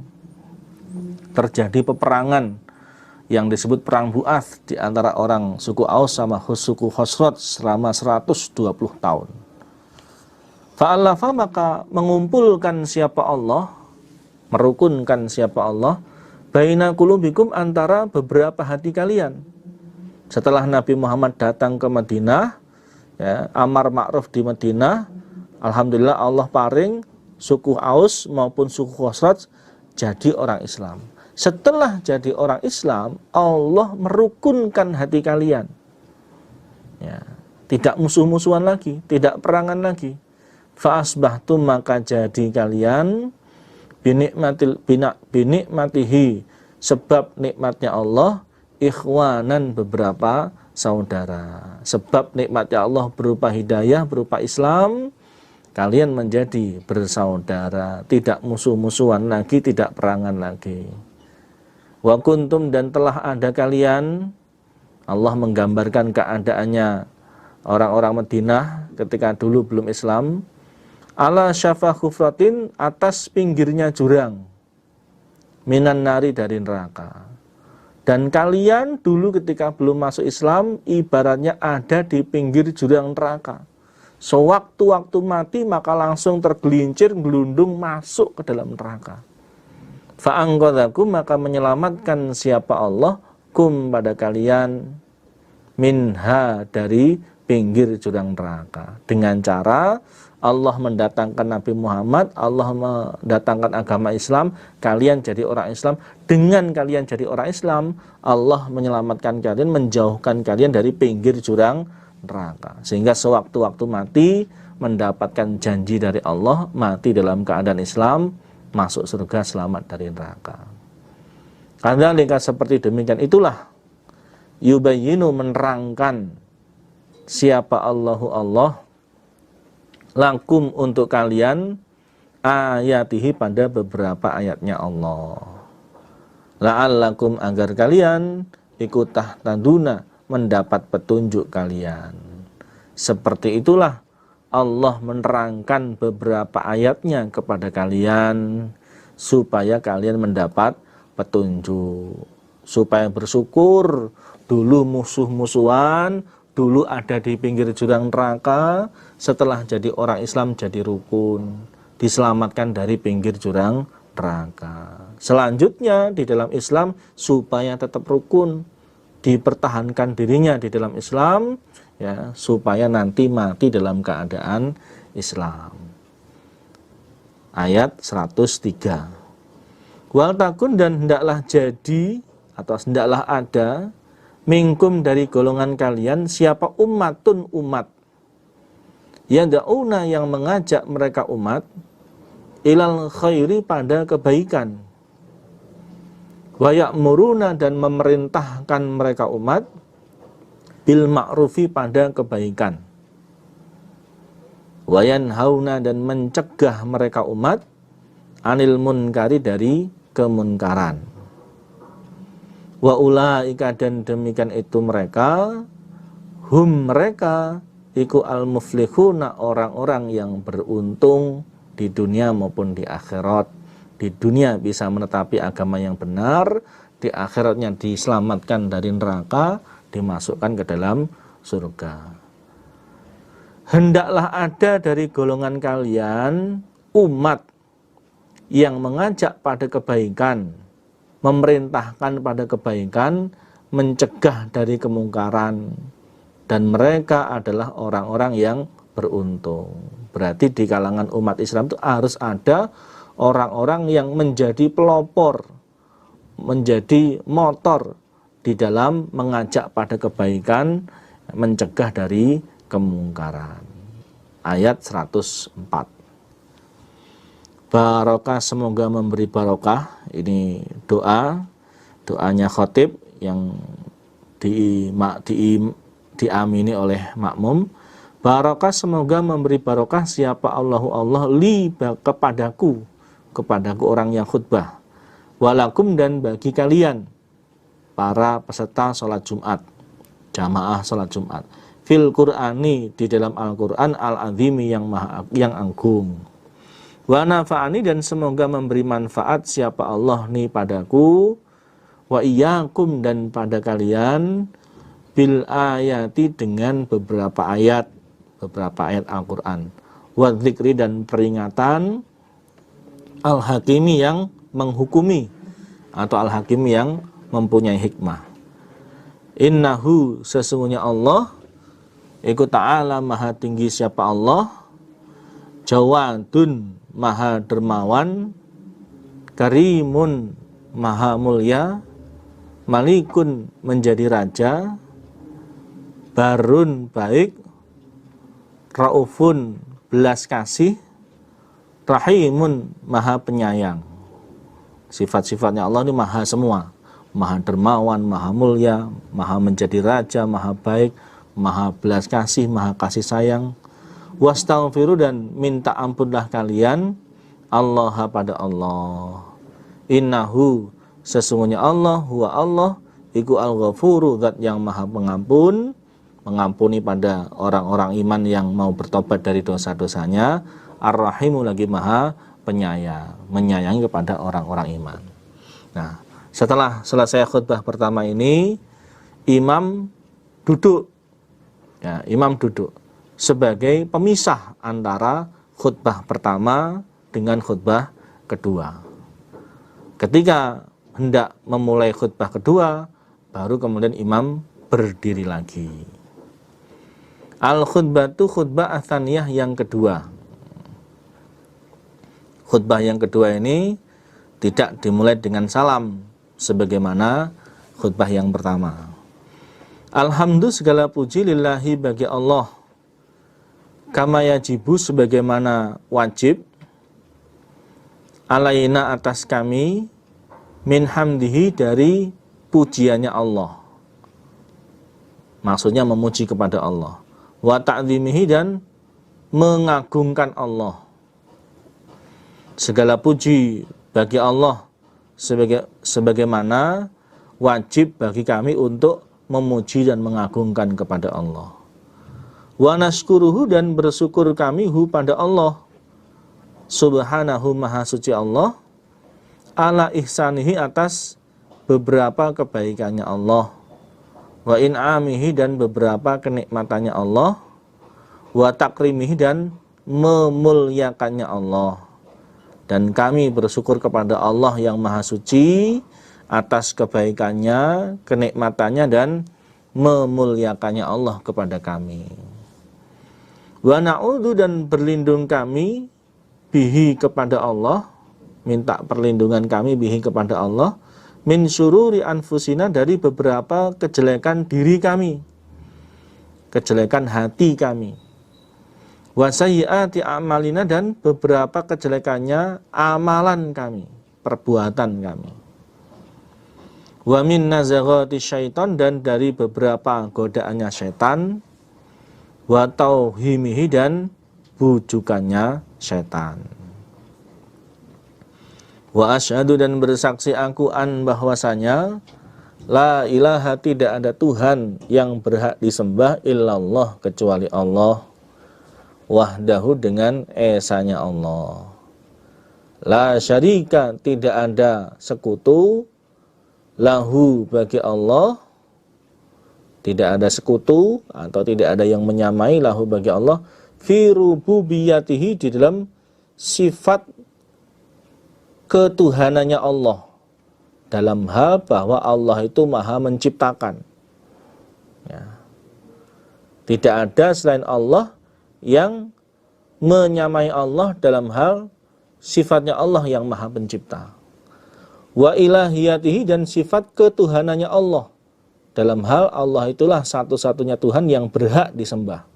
Terjadi peperangan yang disebut perang Bu'ath di antara orang suku Aus sama suku Khosraj selama 120 tahun. Fa'alafa, maka mengumpulkan siapa Allah, merukunkan siapa Allah, baina qulubikum, antara beberapa hati kalian. Setelah Nabi Muhammad datang ke Madinah, ya, amar ma'ruf di Madinah, alhamdulillah Allah paring suku Aus maupun suku Khosraj jadi orang Islam. Setelah jadi orang Islam, Allah merukunkan hati kalian. Ya, tidak musuh-musuhan lagi, tidak perangan lagi. Fa'asbahtum, maka jadi kalian binikmatihi, sebab nikmatnya Allah, ikhwanan, beberapa saudara. Sebab nikmatnya Allah berupa hidayah, berupa Islam, kalian menjadi bersaudara, tidak musuh-musuhan lagi, tidak perangan lagi. Wa kuntum, dan telah ada kalian, Allah menggambarkan keadaannya orang-orang Madinah ketika dulu belum Islam, ala syafa khufratin, atas pinggirnya jurang, minan nari, dari neraka. Dan kalian dulu ketika belum masuk Islam, ibaratnya ada di pinggir jurang neraka. Sewaktu-waktu mati maka langsung tergelincir, gelundung masuk ke dalam neraka. Fa'angqadhakum, maka menyelamatkan siapa Allah, kum, pada kalian, minha, dari pinggir jurang neraka. Dengan cara Allah mendatangkan Nabi Muhammad, Allah mendatangkan agama Islam, kalian jadi orang Islam. Dengan kalian jadi orang Islam, Allah menyelamatkan kalian, menjauhkan kalian dari pinggir jurang neraka. Sehingga sewaktu-waktu mati mendapatkan janji dari Allah, mati dalam keadaan Islam, masuk surga, selamat dari neraka. Kadzalika, seperti demikian itulah, yubayyinu, menerangkan siapa Allahu Allah, lakum, untuk kalian, ayatihi, pada beberapa ayatnya Allah. La'allakum, agar kalian ikut tahtaduna, mendapat petunjuk kalian. Seperti itulah Allah menerangkan beberapa ayatnya kepada kalian, supaya kalian mendapat petunjuk, supaya bersyukur. Dulu musuh-musuhan, dulu ada di pinggir jurang neraka, setelah jadi orang Islam jadi rukun, diselamatkan dari pinggir jurang neraka. Selanjutnya di dalam Islam, supaya tetap rukun, dipertahankan dirinya di dalam Islam, ya, supaya nanti mati dalam keadaan Islam. Ayat 103. Wal takun, dan hendaklah jadi, atau hendaklah ada, minkum, dari golongan kalian, siapa ummatun, umat, yad'una, yang mengajak mereka umat, ilal khairi, pada kebaikan, wa ya'muruna, dan memerintahkan mereka umat, bil ma'rufi, pada kebaikan, wa yanhauna, dan mencegah mereka umat, anil munkari, dari kemunkaran. Wa ulaika, dan demikian itu mereka, hum, mereka, iku al muflihuna, orang-orang yang beruntung di dunia maupun di akhirat. Di dunia bisa menetapi agama yang benar, di akhiratnya diselamatkan dari neraka, dimasukkan ke dalam surga. Hendaklah ada dari golongan kalian umat yang mengajak pada kebaikan, memerintahkan pada kebaikan, mencegah dari kemungkaran, dan mereka adalah orang-orang yang beruntung. Berarti di kalangan umat Islam itu harus ada orang-orang yang menjadi pelopor, menjadi motor di dalam mengajak pada kebaikan, mencegah dari kemungkaran. Ayat 104. Barokah, semoga memberi barokah. Ini doanya khotib yang diamini oleh makmum. Barokah, semoga memberi barokah siapa Allahu Allah li kepadaku orang yang khutbah. Walakum, dan bagi kalian para peserta sholat Jumat, jamaah sholat Jumat. Fil Qur'ani, di dalam Al-Quran al-azimi yang agung. Wa nafa'ani, dan semoga memberi manfaat siapa Allah ni padaku, wa iyyakum, dan pada kalian, bil ayati, dengan beberapa ayat Al-Quran, wa dzikri, dan peringatan, al-hakimi, yang menghukumi, atau al-hakimi yang mempunyai hikmah. Innahu, sesungguhnya Allah, iku ta'ala, maha tinggi siapa Allah, jawadun, maha dermawan, karimun, maha mulia, malikun, menjadi raja, barun, baik, raufun, belas kasih, rahimun, maha penyayang. Sifat-sifatnya Allah ini maha semua, maha dermawan, maha mulia, maha menjadi raja, maha baik, maha belas kasih, maha kasih sayang. Wastaghfiru, dan minta ampunlah kalian Allah pada Allah. Innahu, sesungguhnya Allah, huwa Allah, iku al-ghafuru, zat yang maha pengampun, mengampuni pada orang-orang iman yang mau bertobat dari dosa-dosanya. Ar-Rahimu, lagi maha penyayang, menyayangi kepada orang-orang iman. Nah, setelah selesai khutbah pertama ini, imam duduk. Ya, imam duduk sebagai pemisah antara khutbah pertama dengan khutbah kedua. Ketika hendak memulai khutbah kedua, baru kemudian imam berdiri lagi. Al-khutbatu, khutbah atsaniyah, yang kedua. Khutbah yang kedua ini tidak dimulai dengan salam sebagaimana khutbah yang pertama. Alhamdulillah, segala puji lillahi, bagi Allah, kama yajibu, sebagaimana wajib, alaina, atas kami, min hamdihi, dari pujiannya Allah. Maksudnya memuji kepada Allah. Wa ta'zimihi, dan mengagungkan Allah. Segala puji bagi Allah sebagaimana wajib bagi kami untuk memuji dan mengagungkan kepada Allah. Wa nashkuruhu, dan bersyukur kami pada Allah, subhanahu, maha suci Allah, ala ihsanihi, atas beberapa kebaikannya Allah, wa in'amihi, dan beberapa kenikmatannya Allah, wa takrimihi, dan memuliakannya Allah. Dan kami bersyukur kepada Allah yang maha suci atas kebaikannya, kenikmatannya, dan memuliakannya Allah kepada kami. Wa na'udzu, dan berlindung kami, bihi, kepada Allah, minta perlindungan kami bihi, kepada Allah, min syururi anfusina, dari beberapa kejelekan diri kami, kejelekan hati kami. Wa sayyiati a'malina, dan beberapa kejelekannya amalan kami, perbuatan kami. Wa min nazaghati syaitan, dan dari beberapa godaannya syaitan. Wa tauhimihi, dan bujukannya syaitan. Wa asyhadu, dan bersaksi aku, bahwasanya la ilaha, tidak ada Tuhan yang berhak disembah, illallah, kecuali Allah, wahdahu, dengan esanya Allah. La syarika, tidak ada sekutu, lahu, bagi Allah, tidak ada sekutu atau tidak ada yang menyamai, lahu, bagi Allah, fi rububiyatihi, di dalam sifat ketuhanannya Allah, dalam hal bahwa Allah itu maha menciptakan. Ya. Tidak ada selain Allah yang menyamai Allah dalam hal sifatnya Allah yang maha pencipta. Wa ilahiyatihi, dan sifat ketuhanannya Allah, dalam hal Allah itulah satu-satunya Tuhan yang berhak disembah.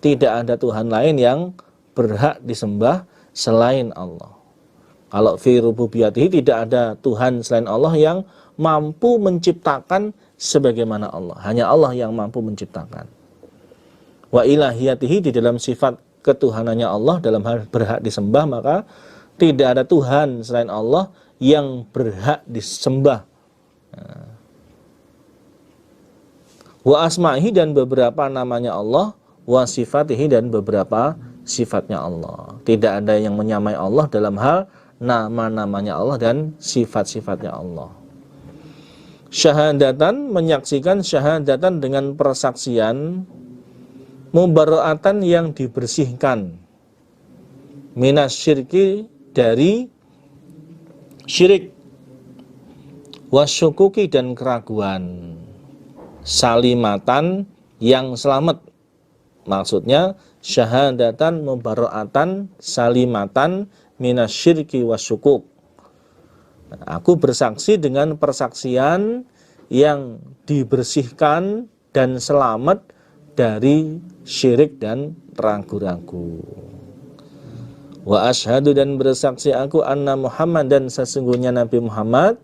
Tidak ada Tuhan lain yang berhak disembah selain Allah. Kalau fi rububiyatihi, tidak ada Tuhan selain Allah yang mampu menciptakan sebagaimana Allah. Hanya Allah yang mampu menciptakan. wa ilahiyatihi, di dalam sifat ketuhanannya Allah dalam hal berhak disembah, maka tidak ada Tuhan selain Allah yang berhak disembah. Wa asma'ihi, dan beberapa namanya Allah, wa sifatihi, dan beberapa sifatnya Allah. Tidak ada yang menyamai Allah dalam hal nama-namanya Allah dan sifat-sifatnya Allah. Syahadatan, menyaksikan, syahadatan dengan persaksian, mubarra'atan, yang dibersihkan, minas syirki, dari syirik, wasyukuki, dan keraguan, salimatan, yang selamat. Maksudnya syahadatan mubarra'atan salimatan minas syirki wasyukuk. Aku bersaksi dengan persaksian yang dibersihkan dan selamat dari syirik dan ragu-ragu. Wa asyhadu, dan bersaksi aku, anna Muhammad, dan sesungguhnya Nabi Muhammad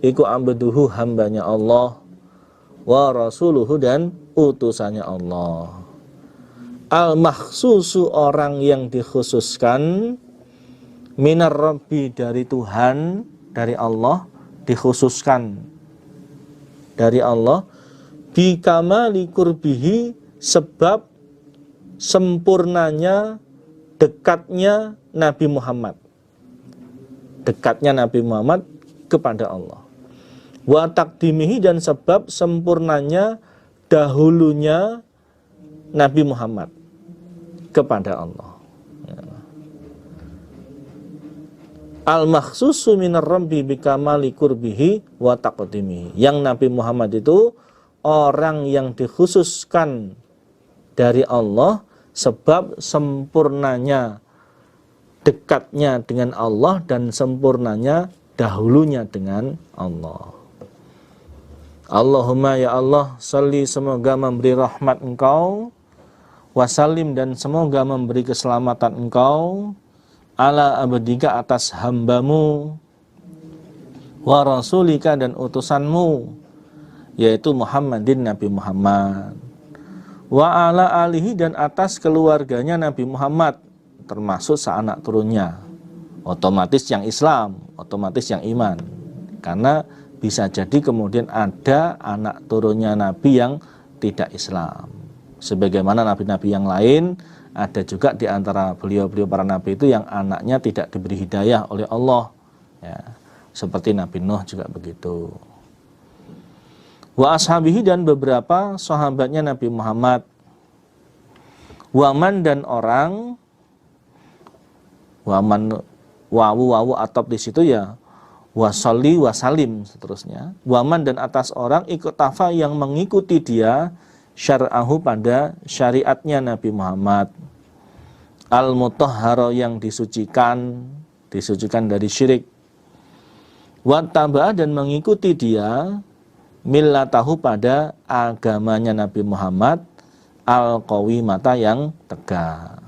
iku abduhu, hambanya Allah, wa rasuluhu, dan utusannya Allah. Al-makhsusu, orang yang dikhususkan, minar rabbi, dari Tuhan, dari Allah, dikhususkan dari Allah, bi kamali qurbihi, sebab sempurnanya dekatnya Nabi Muhammad, dekatnya Nabi Muhammad kepada Allah. Wa taqdimihi, dan sebab sempurnanya dahulunya Nabi Muhammad kepada Allah. Al-makhsusu minar rabbi bikamali qurbihi wa taqdimihi. Yang Nabi Muhammad itu orang yang dikhususkan dari Allah sebab sempurnanya dekatnya dengan Allah dan sempurnanya dahulunya dengan Allah. Allahumma, ya Allah, salli, semoga memberi rahmat Engkau, wasalim, dan semoga memberi keselamatan Engkau, ala abdika, atas hambamu, wa rasulika, dan utusanmu, yaitu Muhammadin, Nabi Muhammad, wa ala alihi, dan atas keluarganya Nabi Muhammad, termasuk seanak turunnya, otomatis yang Islam, otomatis yang iman, karena bisa jadi kemudian ada anak turunnya Nabi yang tidak Islam, sebagaimana nabi-nabi yang lain. Ada juga di antara beliau-beliau para nabi itu yang anaknya tidak diberi hidayah oleh Allah, ya, seperti Nabi Nuh juga begitu. Wa ashabihi, dan beberapa sahabatnya Nabi Muhammad. Waman, dan orang, waman, wawu atop di situ ya, wasalli wasalim seterusnya. Waman, dan atas orang, iktafa, yang mengikuti dia, syar'ahu, pada syariatnya Nabi Muhammad, al-mutahhara, yang disucikan dari syirik, wattaba, dan mengikuti dia, millatahu, pada agamanya Nabi Muhammad, al-qawimata, yang tegak.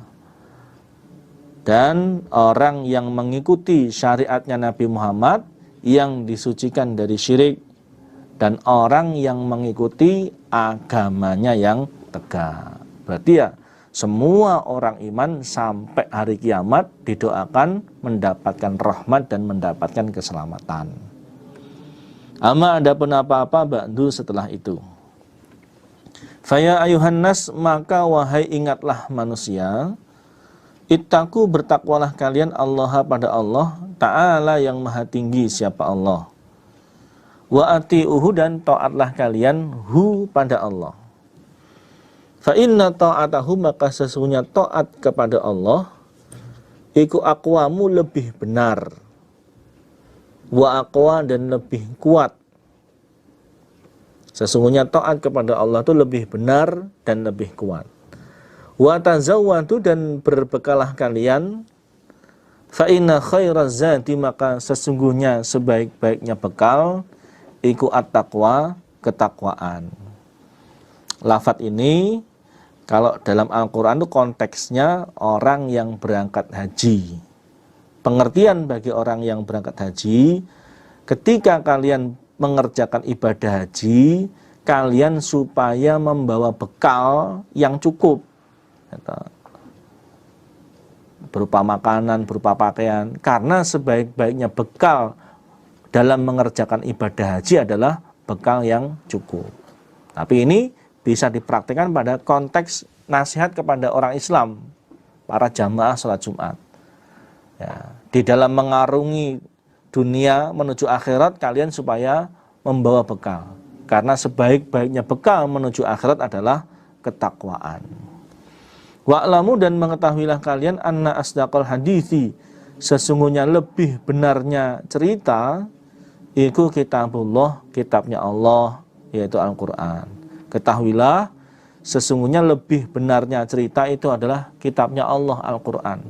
Dan orang yang mengikuti syariatnya Nabi Muhammad yang disucikan dari syirik, dan orang yang mengikuti agamanya yang tegak. Berarti ya semua orang iman sampai hari kiamat didoakan mendapatkan rahmat dan mendapatkan keselamatan. Ama adapun apa-apa ba'du, setelah itu. Faya ayuhan nas, maka wahai ingatlah manusia, ittaqu, bertakwalah kalian, Allah, pada Allah Ta'ala, yang maha tinggi, siapa Allah. Wa ati'uhu, dan taatlah kalian hu, pada Allah. Fa inna ta'atahu, maka sesungguhnya taat kepada Allah iku aqwamu, lebih benar, wa aqwa, dan lebih kuat. Sesungguhnya taat kepada Allah itu lebih benar dan lebih kuat. Wa tazawwadu, dan berbekalah kalian, fa inna khairaz zati, maka sesungguhnya sebaik-baiknya bekal iku at-taqwa, ketakwaan. Lafadz ini kalau dalam Al-Quran itu konteksnya orang yang berangkat haji. Pengertian bagi orang yang berangkat haji, ketika kalian mengerjakan ibadah haji, kalian supaya membawa bekal yang cukup. berupa makanan, berupa pakaian, karena sebaik-baiknya bekal dalam mengerjakan ibadah haji adalah bekal yang cukup. Tapi ini bisa dipraktikkan pada konteks nasihat kepada orang Islam, para jamaah sholat Jumat. Ya, di dalam mengarungi dunia menuju akhirat, kalian supaya membawa bekal. Karena sebaik-baiknya bekal menuju akhirat adalah ketakwaan. Wa'lamu, dan mengetahuilah kalian, anna asdaqal hadithi, sesungguhnya lebih benarnya cerita, iku kitabullah, kitabnya Allah, yaitu Al-Quran. Ketahuilah, sesungguhnya lebih benarnya cerita itu adalah kitabnya Allah, Al-Quran.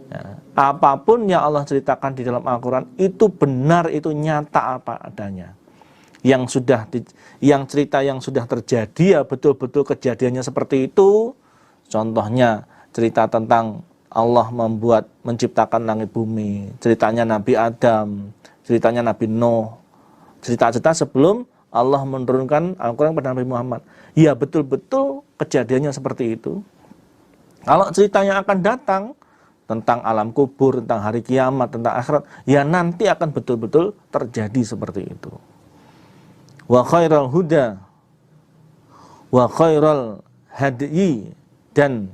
Ya, apapun yang Allah ceritakan di dalam Al-Quran itu benar, itu nyata apa adanya. Yang cerita yang sudah terjadi ya betul-betul kejadiannya seperti itu. Contohnya cerita tentang Allah menciptakan langit bumi, ceritanya Nabi Adam, ceritanya Nabi Nuh, cerita-cerita sebelum Allah menurunkan Al-Quran kepada Nabi Muhammad. Ya betul-betul kejadiannya seperti itu. Kalau ceritanya akan datang tentang alam kubur, tentang hari kiamat, tentang akhirat, ya nanti akan betul-betul terjadi seperti itu. Wa khairal huda wa khairal hadyi, dan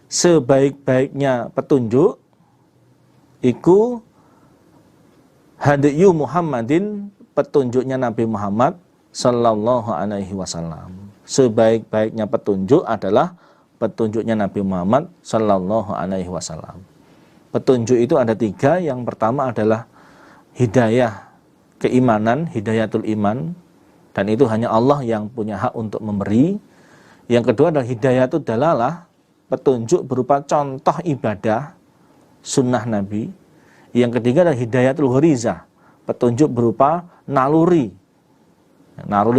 sebaik-baiknya petunjuk iku hadyu Muhammadin, petunjuknya Nabi Muhammad sallallahu alaihi wasallam. Sebaik-baiknya petunjuk adalah petunjuknya Nabi Muhammad sallallahu alaihi wasallam. Petunjuk itu ada 3. Yang pertama adalah hidayah keimanan, hidayatul iman, dan itu hanya Allah yang punya hak untuk memberi. Yang kedua adalah hidayatul dalalah, petunjuk berupa contoh ibadah sunnah Nabi. Yang ketiga adalah hidayatul gharizah, petunjuk berupa naluri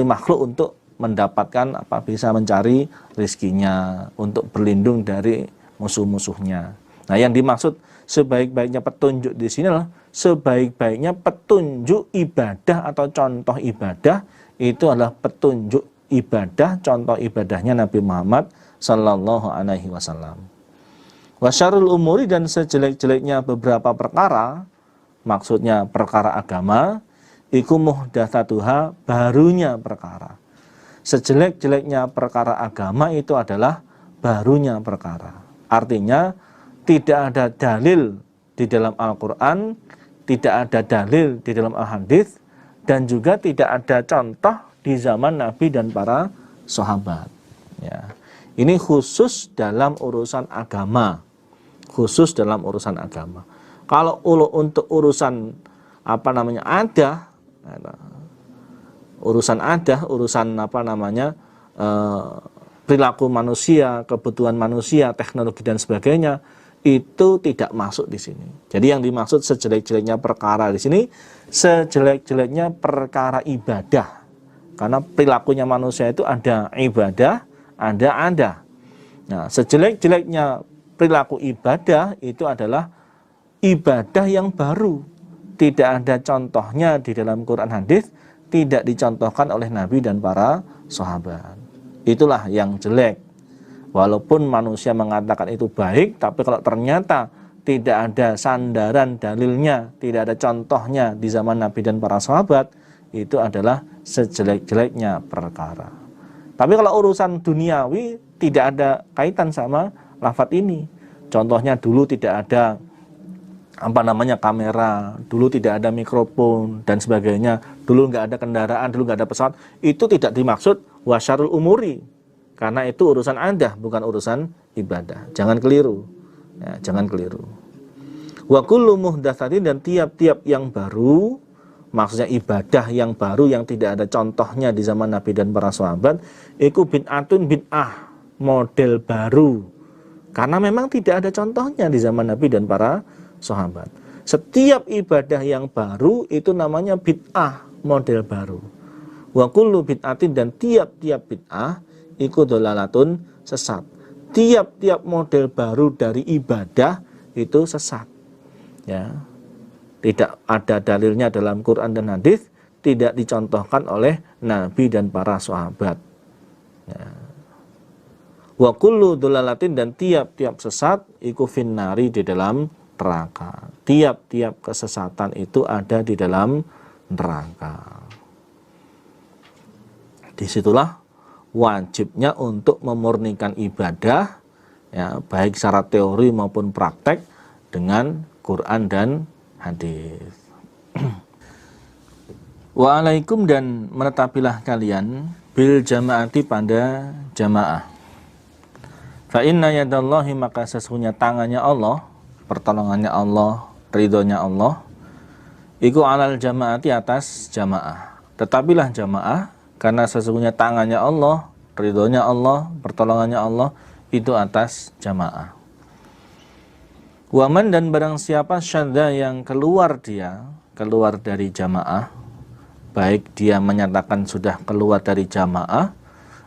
makhluk untuk mendapatkan bisa mencari rizkinya, untuk berlindung dari musuh-musuhnya. Nah, yang dimaksud sebaik-baiknya petunjuk di sini adalah sebaik-baiknya petunjuk ibadah atau contoh ibadah itu adalah petunjuk ibadah, contoh ibadahnya Nabi Muhammad sallallahu alaihi wasallam. Wa syarrul umuri, dan sejelek-jeleknya beberapa perkara, maksudnya perkara agama, iku muhdatsatuha, barunya perkara. Sejelek-jeleknya perkara agama itu adalah barunya perkara. Artinya tidak ada dalil di dalam Al-Quran, tidak ada dalil di dalam Al-Hadis, dan juga tidak ada contoh di zaman Nabi dan para sahabat. Ya. Ini khusus dalam urusan agama. Khusus dalam urusan agama. Kalau untuk urusan urusan perilaku manusia, kebutuhan manusia, teknologi dan sebagainya, itu tidak masuk di sini. Jadi yang dimaksud sejelek-jeleknya perkara di sini, sejelek-jeleknya perkara ibadah. Karena perilakunya manusia itu ada ibadah, ada. Nah, sejelek-jeleknya perilaku ibadah itu adalah ibadah yang baru. Tidak ada contohnya di dalam Quran hadis, tidak dicontohkan oleh Nabi dan para sahabat. Itulah yang jelek. Walaupun manusia mengatakan itu baik, tapi kalau ternyata tidak ada sandaran dalilnya, tidak ada contohnya di zaman Nabi dan para sahabat, itu adalah sejelek-jeleknya perkara. Tapi kalau urusan duniawi tidak ada kaitan sama lafaz ini. Contohnya dulu tidak ada kamera, dulu tidak ada mikrofon dan sebagainya, dulu nggak ada kendaraan, dulu nggak ada pesawat, itu tidak dimaksud wasyarul umuri. Karena itu urusan adah, bukan urusan ibadah. Jangan keliru. Ya, jangan keliru. Wa kullu muhdatsatin, dan tiap-tiap yang baru, maksudnya ibadah yang baru yang tidak ada contohnya di zaman Nabi dan para sahabat, iku bid'atun, bid'ah, model baru. Karena memang tidak ada contohnya di zaman Nabi dan para sahabat. Setiap ibadah yang baru itu namanya bid'ah, model baru. Wa kullu bid'atin, dan tiap-tiap bid'ah iku dolalatun, sesat. Tiap-tiap model baru dari ibadah itu sesat. Ya. Tidak ada dalilnya dalam Quran dan hadis, tidak dicontohkan oleh Nabi dan para sahabat. Ya. Wa kullu dhalalatin, dan tiap-tiap sesat iku finnari, di dalam neraka. Tiap-tiap kesesatan itu ada di dalam neraka. Disitulah wajibnya untuk memurnikan ibadah, ya, baik secara teori maupun praktek dengan Quran dan hadis. Wa'alaikum, dan menetapilah kalian bil jamaati, pada jamaah. Fa inna yadallahi, maka sesungguhnya tangannya Allah, pertolongannya Allah, ridhonya Allah, iku alal jamaati, atas jamaah. Tetapilah jamaah, karena sesungguhnya tangannya Allah, ridhonya Allah, pertolongannya Allah itu atas jamaah. Waman, dan barang siapa syadda, yang keluar dari jamaah, baik dia menyatakan sudah keluar dari jamaah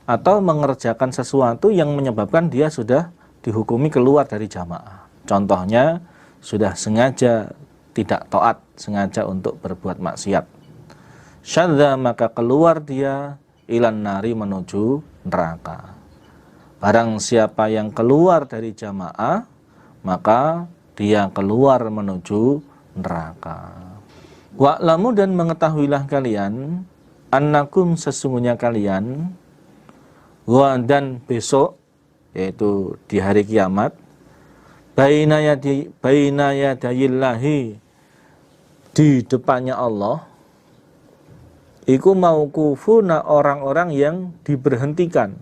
atau mengerjakan sesuatu yang menyebabkan dia sudah dihukumi keluar dari jamaah. Contohnya sudah sengaja tidak taat, sengaja untuk berbuat maksiat. Syadda, maka keluar dia ilan nari, menuju neraka. Barang siapa yang keluar dari jamaah, maka dia keluar menuju neraka. Wa'lamu, dan mengetahuilah kalian, annakum, sesungguhnya kalian, wa, dan besok, yaitu di hari kiamat, baina yadayillahi, di depannya Allah, iku mauqufuna, orang-orang yang diberhentikan,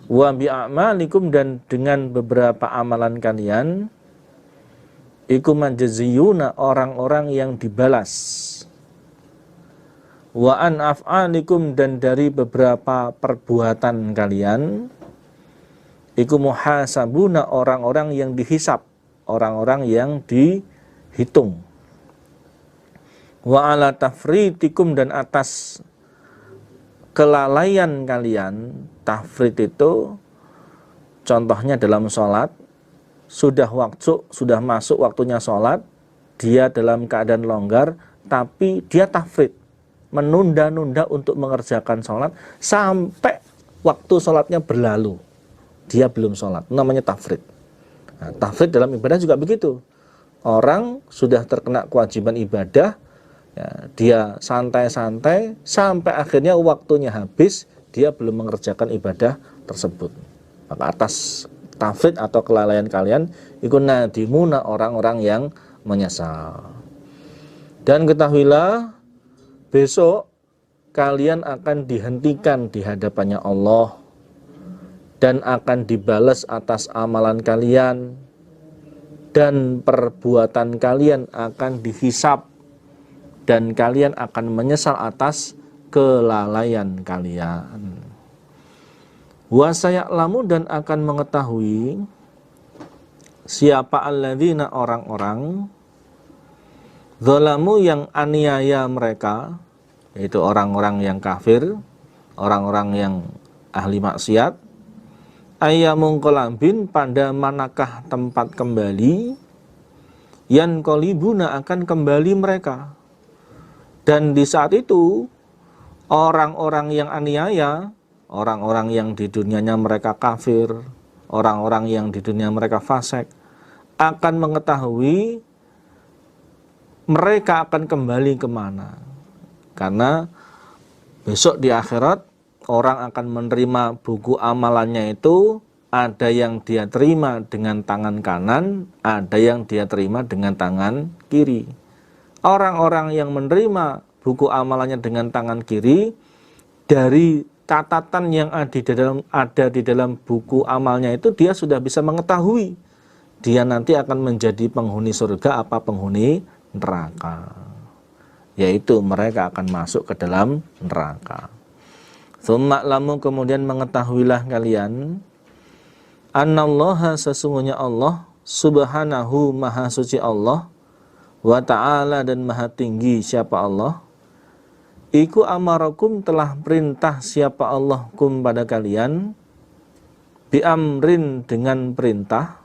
wa bi'amalikum, dan dengan beberapa amalan kalian, iku majziyuna, orang-orang yang dibalas, wa an af'alikum, dan dari beberapa perbuatan kalian, iku muhasabuna, orang-orang yang dihisab, orang-orang yang dihitung, wa ala tafritikum, dan atas kelalaian kalian. Tafrit itu contohnya dalam sholat, sudah masuk waktunya sholat, dia dalam keadaan longgar, tapi dia tafrit, menunda-nunda untuk mengerjakan sholat sampai waktu sholatnya berlalu, dia belum sholat, namanya tafrit. Nah, tafrit dalam ibadah juga begitu. Orang sudah terkena kewajiban ibadah, ya, dia santai-santai sampai akhirnya waktunya habis, dia belum mengerjakan ibadah tersebut. Maka atas tafrid atau kelalaian kalian, iku nadimuna, orang-orang yang menyesal. Dan ketahuilah, besok kalian akan dihentikan di hadapannya Allah, dan akan dibalas atas amalan kalian, dan perbuatan kalian akan dihisab, dan kalian akan menyesal atas kelalaian kalian. Wa saya'lamu, dan akan mengetahui siapa alladzina, orang-orang, zalamu, yang aniaya mereka, yaitu orang-orang yang kafir, orang-orang yang ahli maksiat, ayyamun qalbin, pada manakah tempat kembali, yan qalibuna, akan kembali mereka. Dan di saat itu orang-orang yang aniaya, orang-orang yang di dunianya mereka kafir, orang-orang yang di dunia mereka fasik, akan mengetahui mereka akan kembali kemana. Karena besok di akhirat orang akan menerima buku amalannya itu, ada yang dia terima dengan tangan kanan, ada yang dia terima dengan tangan kiri. Orang-orang yang menerima buku amalannya dengan tangan kiri, dari catatan yang ada di dalam buku amalnya itu, dia sudah bisa mengetahui dia nanti akan menjadi penghuni surga apa penghuni neraka, yaitu mereka akan masuk ke dalam neraka. Tsumma lamu, kemudian mengetahuilah kalian, annallaha, sesungguhnya Allah, subhanahu, maha suci Allah, wa ta'ala, dan maha tinggi siapa Allah, iku amarakum, telah perintah siapa Allah kum, pada kalian, biamrin, dengan perintah,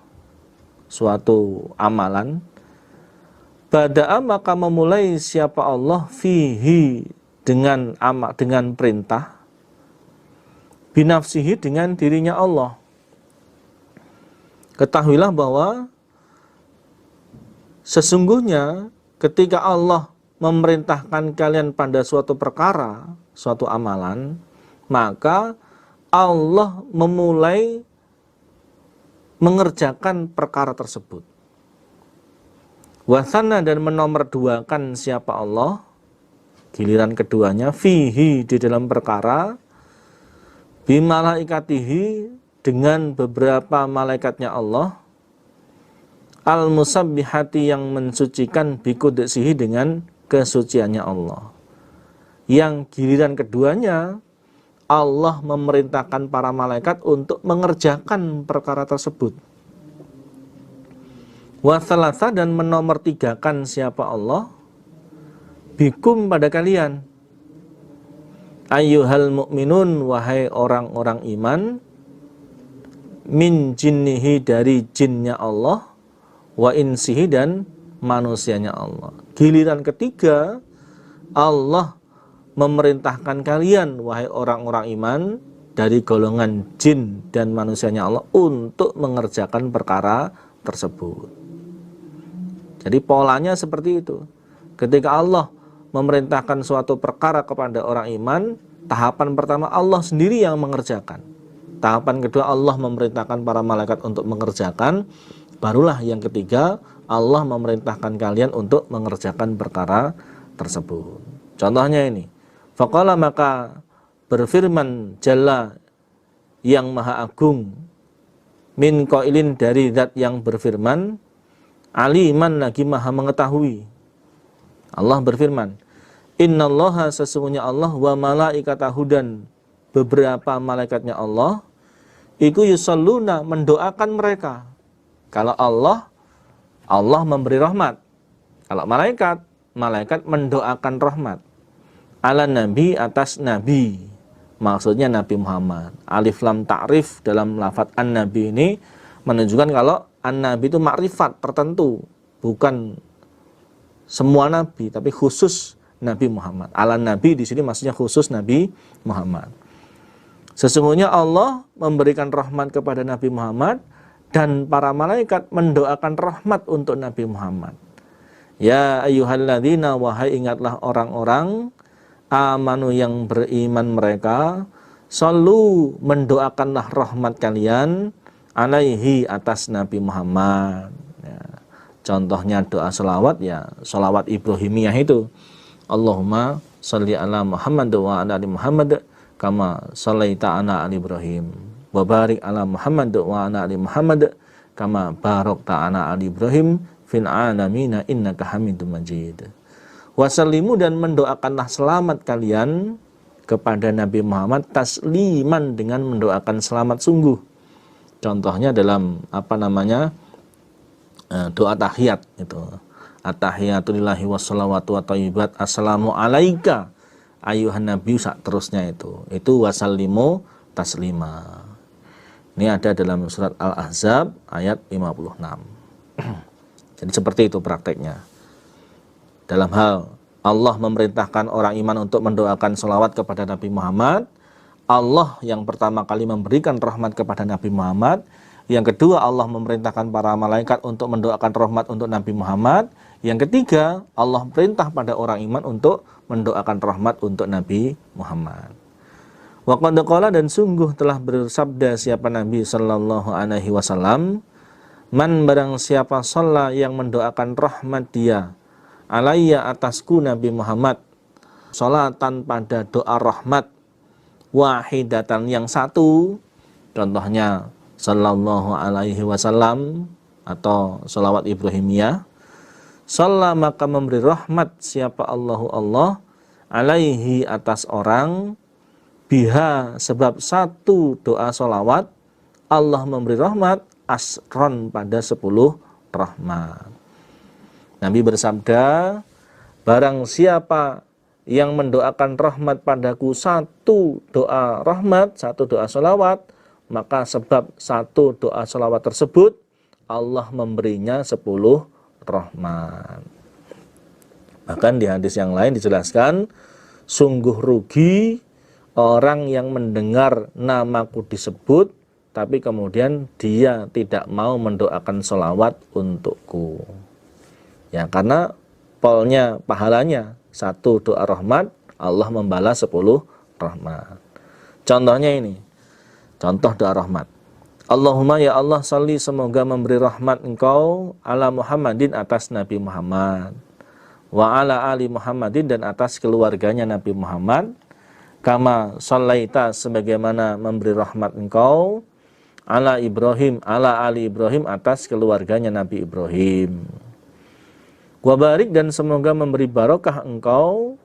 suatu amalan, bada'a, maka memulai siapa Allah, fihi, dengan perintah, binafsihi dengan dirinya Allah. Ketahuilah bahwa sesungguhnya ketika Allah memerintahkan kalian pada suatu perkara, suatu amalan, maka Allah memulai mengerjakan perkara tersebut. Wasana, dan menomorduakan siapa Allah, giliran keduanya, fihi, di dalam perkara, bimalaikatihi, dengan beberapa malaikatnya Allah, al-musabbihati, yang mensucikan, bikudusihi, dengan kesuciannya Allah. Yang giliran keduanya, Allah memerintahkan para malaikat untuk mengerjakan perkara tersebut. Wasalasa, dan menomortigakan siapa Allah, bikum, pada kalian, ayyuhal mu'minun, wahai orang-orang iman, min jinnihi, dari jinnya Allah, wa insihi, dan manusianya Allah. Giliran ketiga, Allah memerintahkan kalian, wahai orang-orang iman, dari golongan jin dan manusianya Allah, untuk mengerjakan perkara tersebut. Jadi polanya seperti itu. Ketika Allah memerintahkan suatu perkara kepada orang iman, tahapan pertama Allah sendiri yang mengerjakan. Tahapan kedua Allah memerintahkan para malaikat untuk mengerjakan. Barulah yang ketiga Allah memerintahkan kalian untuk mengerjakan perkara tersebut. Contohnya ini. Faqala, maka berfirman Jalla, yang maha agung, min qailin, dari zat yang berfirman, aliman, lagi maha mengetahui. Allah berfirman, innallaha, sesungguhnya Allah, wa malaikatahu, dan beberapa malaikatnya Allah, iku yusalluna, mendoakan mereka. Kalau Allah memberi rahmat. Kalau malaikat mendoakan rahmat. Ala nabi, atas nabi. Maksudnya Nabi Muhammad. Alif lam ta'rif dalam lafadz an-nabi ini menunjukkan kalau an-nabi itu makrifat tertentu, bukan semua nabi, tapi khusus Nabi Muhammad. Ala nabi di sini maksudnya khusus Nabi Muhammad. Sesungguhnya Allah memberikan rahmat kepada Nabi Muhammad, dan para malaikat mendoakan rahmat untuk Nabi Muhammad. Ya ayyuhalladzina, wahai ingatlah orang-orang, amanu, yang beriman mereka, sallu, mendoakanlah rahmat kalian, alaihi, atas Nabi Muhammad. Ya. Contohnya doa selawat, ya selawat Ibrahimiyah itu, Allahumma sholli ala Muhammad wa ala ali Muhammad kama shallaita ala ali Ibrahim, wa barik ala Muhammad wa ala ali Muhammad kama barakta ala ali Ibrahim fil alamin innaka Hamidum Majid. Wasallimu, dan mendoakanlah selamat kalian kepada Nabi Muhammad, tasliman, dengan mendoakan selamat sungguh. Contohnya dalam doa tahiyat itu, at-tahiyatu lillahi wassalawatu wa thayyibat, assalamu alaika ayuhan nabi, terusnya itu wasallimu taslima. Ini ada dalam surat Al-Ahzab ayat 56. Jadi seperti itu prakteknya. Dalam hal Allah memerintahkan orang iman untuk mendoakan selawat kepada Nabi Muhammad, Allah yang pertama kali memberikan rahmat kepada Nabi Muhammad. Yang kedua, Allah memerintahkan para malaikat untuk mendoakan rahmat untuk Nabi Muhammad. Yang ketiga, Allah perintah pada orang iman untuk mendoakan rahmat untuk Nabi Muhammad. Wa qad qala, dan sungguh telah bersabda siapa Nabi sallallahu alaihi wasallam, man, barang siapa shalla, yang mendoakan rahmat dia, alayya, atasku Nabi Muhammad, sholatan, pada doa rahmat, wahidatan, yang satu, contohnya sallallahu alaihi wasallam atau sholawat Ibrahimiyah, shalla, maka memberi rahmat siapa Allah, alaihi, atas orang, biha, sebab satu doa sholawat, Allah memberi rahmat, asron, pada 10 rahmat. Nabi bersabda, barang siapa yang mendoakan rahmat padaku, satu doa rahmat, satu doa sholawat, maka sebab satu doa sholawat tersebut Allah memberinya 10 rahmat. Bahkan di hadis yang lain dijelaskan, sungguh rugi orang yang mendengar namaku disebut tapi kemudian dia tidak mau mendoakan sholawat untukku. Ya, karena polnya pahalanya 1 doa rahmat, Allah membalas 10 rahmat. Contohnya ini, contoh doa rahmat. Allahumma ya Allah salli, semoga memberi rahmat engkau ala Muhammadin, atas Nabi Muhammad, wa ala ali Muhammadin, dan atas keluarganya Nabi Muhammad, kama shallaita, sebagaimana memberi rahmat engkau ala Ibrahim, ala ali Ibrahim, atas keluarganya Nabi Ibrahim. Wa barik, dan semoga memberi barokah engkau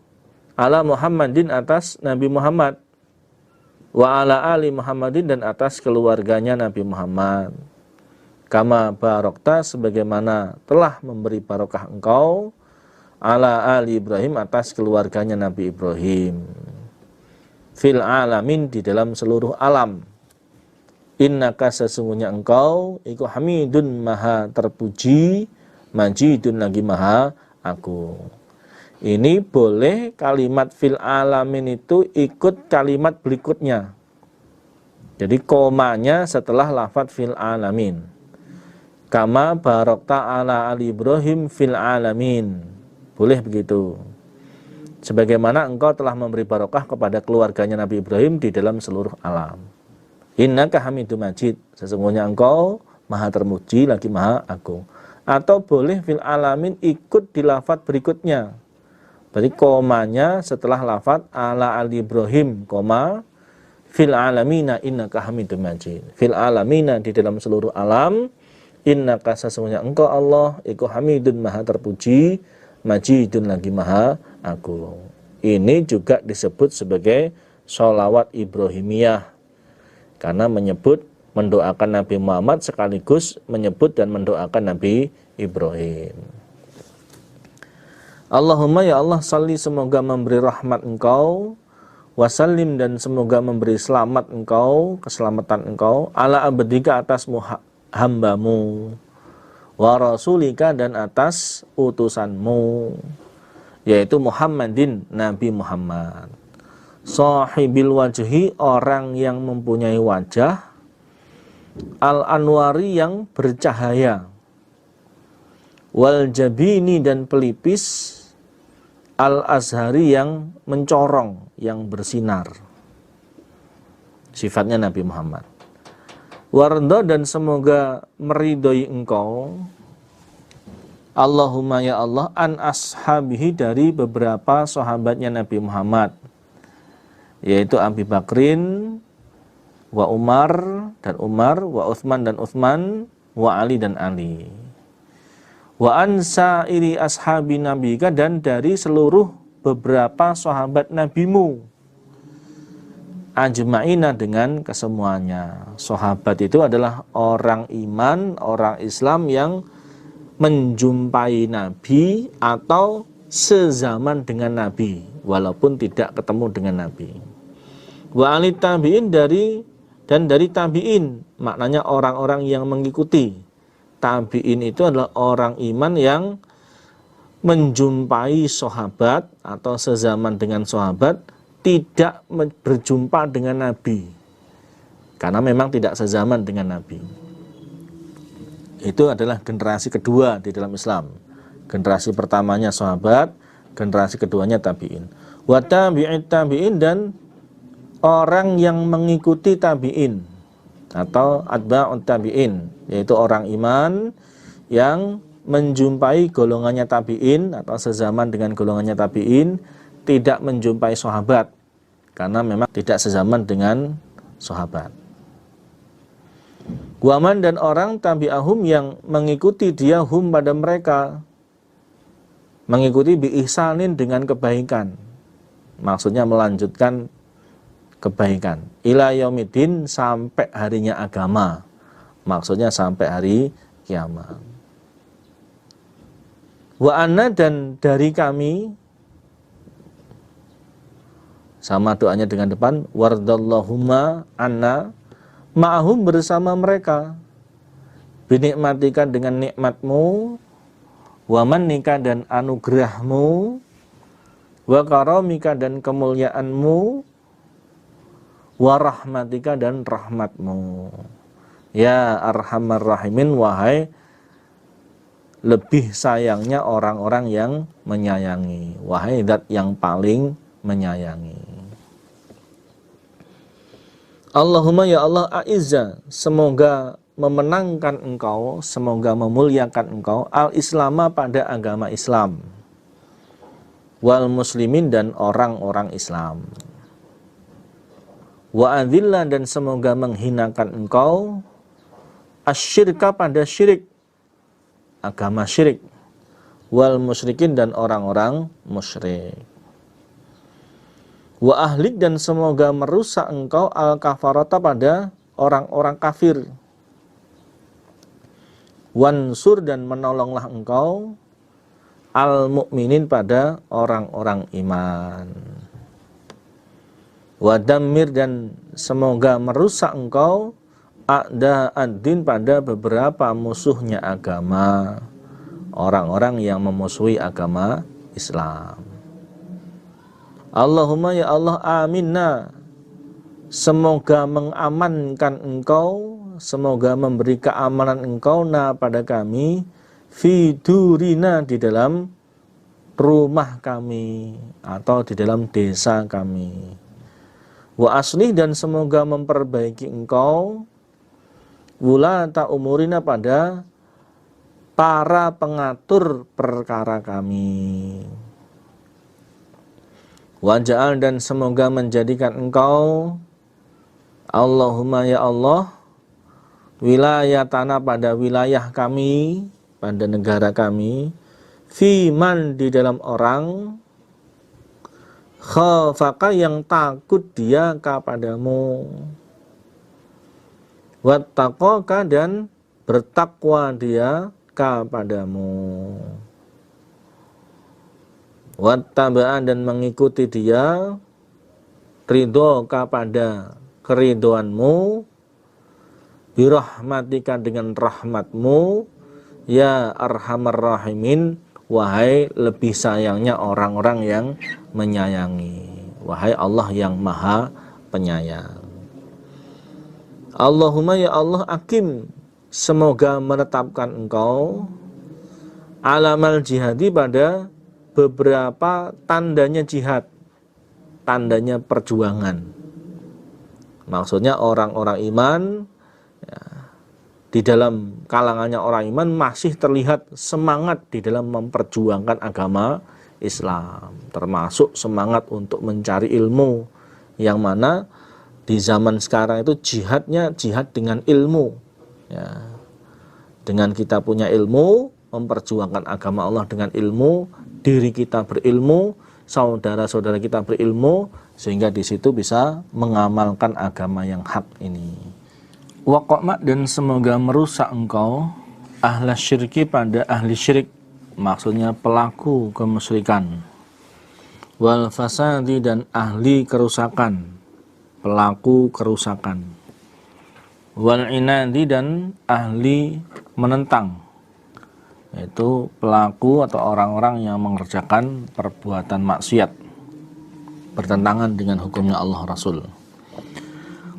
ala Muhammadin, atas Nabi Muhammad, wa ala ali Muhammadin, dan atas keluarganya Nabi Muhammad, kama barokta, sebagaimana telah memberi barokah engkau ala ali Ibrahim, atas keluarganya Nabi Ibrahim, fil alamin, di dalam seluruh alam. Innaka, sesungguhnya engkau iku hamidun, maha terpuji, majidun, lagi maha agung. Ini boleh kalimat fil alamin itu ikut kalimat berikutnya. Jadi komanya setelah lafadz fil alamin. Kama barokta ala ali Ibrahim fil alamin. Boleh begitu. Sebagaimana engkau telah memberi barokah kepada keluarganya Nabi Ibrahim di dalam seluruh alam. Innaka hamidum majid, sesungguhnya engkau maha terpuji lagi maha agung. Atau boleh fil alamin ikut di lafadz berikutnya. Berarti komanya setelah lafadz ala ali Ibrahim, koma fil alamina innaka hamidum majid. Fil alamina, di dalam seluruh alam, innaka, sesungguhnya engkau Allah iku hamidun, maha terpuji, majidun, lagi maha agung. Ini juga disebut sebagai sholawat Ibrahimiyah, karena menyebut, mendoakan Nabi Muhammad sekaligus menyebut dan mendoakan Nabi Ibrahim. Allahumma ya Allah salli, semoga memberi rahmat engkau, wasallim, dan semoga memberi selamat engkau, keselamatan engkau, ala abdika, atas hambamu, wa rasulika, dan atas utusanmu, yaitu Muhammadin, Nabi Muhammad, sahibil wajhi, orang yang mempunyai wajah, al-anwari, yang bercahaya, wal jabini, dan pelipis, al-azhari, yang mencorong, yang bersinar. Sifatnya Nabi Muhammad. Wardo, dan semoga meridhoi engkau, Allahumma ya Allah, an ashabihi, dari beberapa sahabatnya Nabi Muhammad, yaitu Abi Bakrin, wa Umar, wa Uthman, dan Uthman, wa Ali, dan Ali. Wa ansa iri ashabi nabika, dan dari seluruh beberapa sahabat nabimu, ajma'ina, dengan kesemuanya. Sahabat itu adalah orang iman, orang Islam yang menjumpai Nabi atau sezaman dengan Nabi, walaupun tidak ketemu dengan Nabi. Wa ali tabi'in, dari tabi'in, maknanya orang-orang yang mengikuti. Tabi'in itu adalah orang iman yang menjumpai sahabat atau sezaman dengan sahabat, tidak berjumpa dengan Nabi, karena memang tidak sezaman dengan Nabi. Itu adalah generasi kedua di dalam Islam. Generasi pertamanya sahabat, generasi keduanya tabi'in. Wa tabi'it tabi'in, dan orang yang mengikuti tabi'in atau atba'ut tabi'in, yaitu orang iman yang menjumpai golongannya tabi'in atau sezaman dengan golongannya tabi'in, tidak menjumpai sahabat karena memang tidak sezaman dengan sahabat. Waman, dan orang tabi'ahum, yang mengikuti dia, hum, pada mereka, mengikuti bi ihsanin, dengan kebaikan, maksudnya melanjutkan kebaikan, ila yaumidin, sampai harinya agama, maksudnya sampai hari kiamat. Wa anna, dan dari kami, sama doanya dengan depan, wardallahumma anna, ma'ahum, bersama mereka, binikmatika, dengan nikmatmu, wa mannika, dan anugerahmu, wa karamika, dan kemuliaanmu, wa rahmatika dan rahmatmu. Ya arhamar rahimin, wahai lebih sayangnya orang-orang yang menyayangi, wahai zat yang paling menyayangi. Allahumma ya Allah a'izza, semoga memenangkan engkau, semoga memuliakan engkau al-islama pada agama Islam, wal muslimin dan orang-orang Islam, wa adzillah dan semoga menghinakan engkau asyirka pada syirik, agama syirik, wal musyrikin dan orang-orang musyrik, wa ahlik dan semoga merusak engkau al kafarata pada orang-orang kafir, wansur dan menolonglah engkau al mukminin pada orang-orang iman, wadammir dan semoga merusak engkau a'da ad-din pada beberapa musuhnya agama, orang-orang yang memusuhi agama Islam. Allahumma ya Allah aminna, semoga mengamankan engkau, semoga memberi keamanan engkau na pada kami, fi durina di dalam rumah kami atau di dalam desa kami, wa aslih dan semoga memperbaiki engkau wulata umurina pada para pengatur perkara kami, waja'al dan semoga menjadikan engkau Allahumma ya Allah wilayatana pada wilayah kami, pada negara kami, fiman di dalam orang khafaka yang takut dia kepadamu, wattaqaka dan bertakwa dia kepadamu, wattaba'an dan mengikuti dia ridho kepada keridoanmu, birahmatika dengan rahmatmu, ya arhamar rahimin, wahai lebih sayangnya orang-orang yang menyayangi, wahai Allah yang maha penyayang. Allahumma ya Allah akim, semoga menetapkan engkau alamal jihadi pada beberapa tandanya jihad, tandanya perjuangan. Maksudnya orang-orang iman ya, di dalam kalangannya orang iman masih terlihat semangat di dalam memperjuangkan agama Islam, termasuk semangat untuk mencari ilmu, yang mana di zaman sekarang itu jihadnya jihad dengan ilmu ya. Dengan kita punya ilmu, memperjuangkan agama Allah dengan ilmu, diri kita berilmu, saudara-saudara kita berilmu, sehingga di situ bisa mengamalkan agama yang hak ini. Waqama dan semoga merusak engkau ahla syirki pada ahli syirik, maksudnya pelaku kemusyrikan, wal fasadi dan ahli kerusakan, pelaku kerusakan, wal inadi dan ahli menentang, yaitu pelaku atau orang-orang yang mengerjakan perbuatan maksiat bertentangan dengan hukumnya Allah Rasul.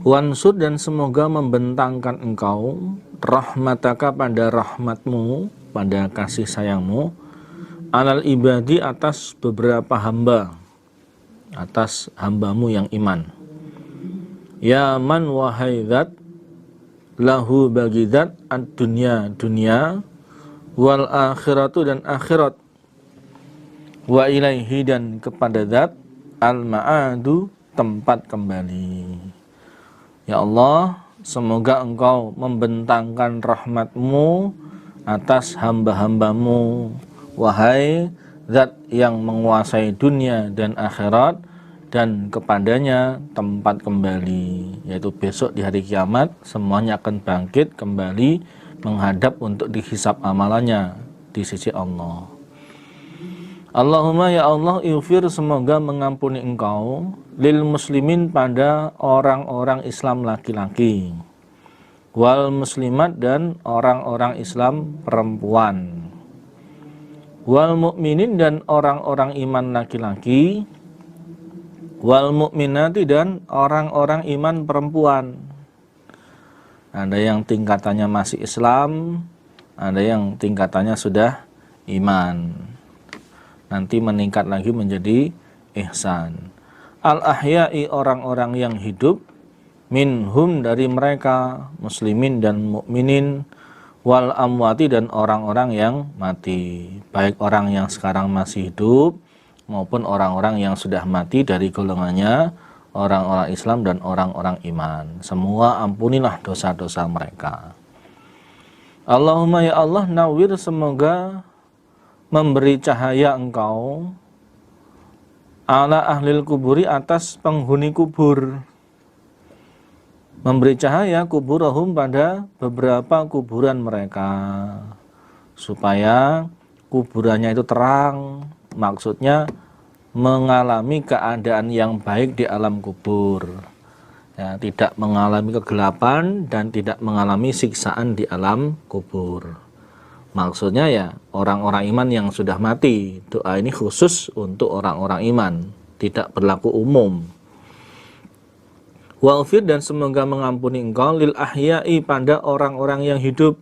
Wansur dan semoga membentangkan engkau rahmataka pada rahmatmu, pada kasih sayangmu, alal ibadi atas beberapa hamba, atas hambamu yang iman. Ya man wahai zat lahu bagi zat ad-dunya dunia, wal akhiratu dan akhirat, wa ilaihi dan kepada zat al-ma'adu tempat kembali. Ya Allah, semoga engkau membentangkan rahmatmu atas hamba-hambamu, wahai zat yang menguasai dunia dan akhirat, dan kepadanya tempat kembali, yaitu besok di hari kiamat semuanya akan bangkit kembali menghadap untuk dihisab amalannya di sisi Allah. Allahumma ya Allah ighfir, semoga mengampuni engkau lil muslimin pada orang-orang Islam laki-laki, wal muslimat dan orang-orang Islam perempuan, wal mukminin dan orang-orang iman laki-laki, wal mu'minati dan orang-orang iman perempuan. Ada yang tingkatannya masih Islam, ada yang tingkatannya sudah iman. Nanti meningkat lagi menjadi ihsan. Al-ahya'i orang-orang yang hidup, minhum dari mereka, muslimin dan mukminin, wal amwati dan orang-orang yang mati. Baik orang yang sekarang masih hidup maupun orang-orang yang sudah mati dari golongannya orang-orang Islam dan orang-orang iman. Semua ampunilah dosa-dosa mereka. Allahumma ya Allah, nawwir, semoga memberi cahaya Engkau ala ahlil kuburi, atas penghuni kubur. Memberi cahaya kuburahum, pada beberapa kuburan mereka, supaya kuburannya itu terang. Maksudnya mengalami keadaan yang baik di alam kubur, ya, tidak mengalami kegelapan dan tidak mengalami siksaan di alam kubur. Maksudnya ya orang-orang iman yang sudah mati. Doa ini khusus untuk orang-orang iman, tidak berlaku umum. Wa'fir, dan semoga mengampuni Engkau lil ahya'i, pada orang-orang yang hidup.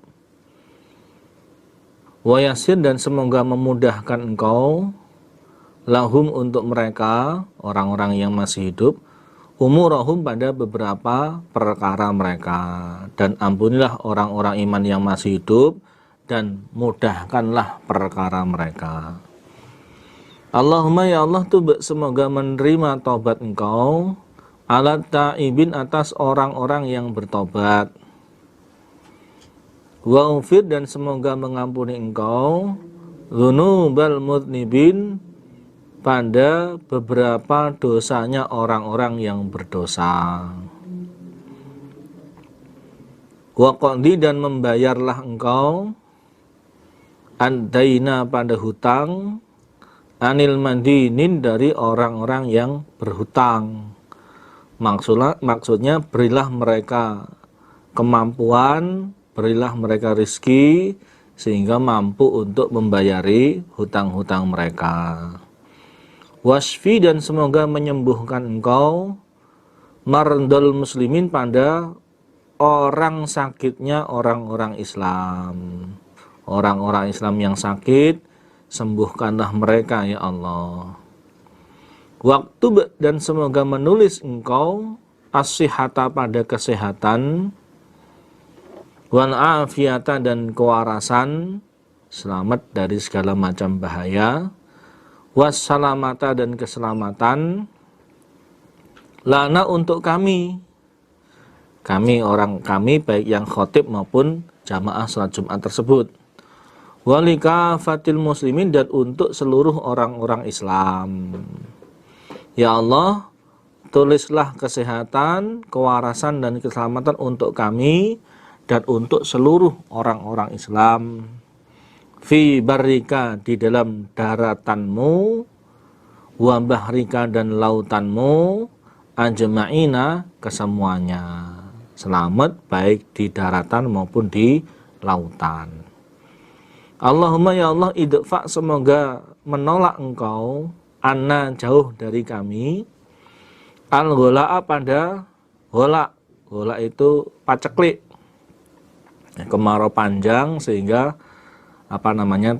Wa yasir, dan semoga memudahkan Engkau lahum, untuk mereka orang-orang yang masih hidup, umurahum, pada beberapa perkara mereka. Dan ampunilah orang-orang iman yang masih hidup dan mudahkanlah perkara mereka. Allahumma ya Allah, semoga menerima taubat Engkau alat ta'ibin, atas orang-orang yang bertobat. Wa'ufir, dan semoga mengampuni Engkau dzunubal mudnibin, pada beberapa dosanya orang-orang yang berdosa. Wa qadi, dan membayarlah Engkau andaina, pada hutang, anil madinin, dari orang-orang yang berhutang. Maksudnya berilah mereka kemampuan, berilah mereka rizki, sehingga mampu untuk membayari hutang-hutang mereka. Wasfi, dan semoga menyembuhkan Engkau marndol muslimin, pada orang sakitnya orang-orang Islam. Orang-orang Islam yang sakit, sembuhkanlah mereka ya Allah. Waktu, dan semoga menulis Engkau as-sihata, pada kesehatan, wal afiyata, dan kewarasan, selamat dari segala macam bahaya, wassalamata, dan keselamatan, lana, untuk kami baik yang khotib maupun jamaah salat Jumat tersebut, walika fatil muslimin, dan untuk seluruh orang-orang Islam. Ya Allah, tulislah kesehatan, kewarasan, dan keselamatan untuk kami dan untuk seluruh orang-orang Islam. Fi barrika, di dalam daratanmu, wa bahrika, dan lautanmu, ajma'ina, kesemuanya. Selamat baik di daratan maupun di lautan. Allahumma ya Allah, idfa, semoga menolak Engkau anna, jauh dari kami, al-ghola'a, pada ghola. Ghola itu paceklik, kemarau panjang sehingga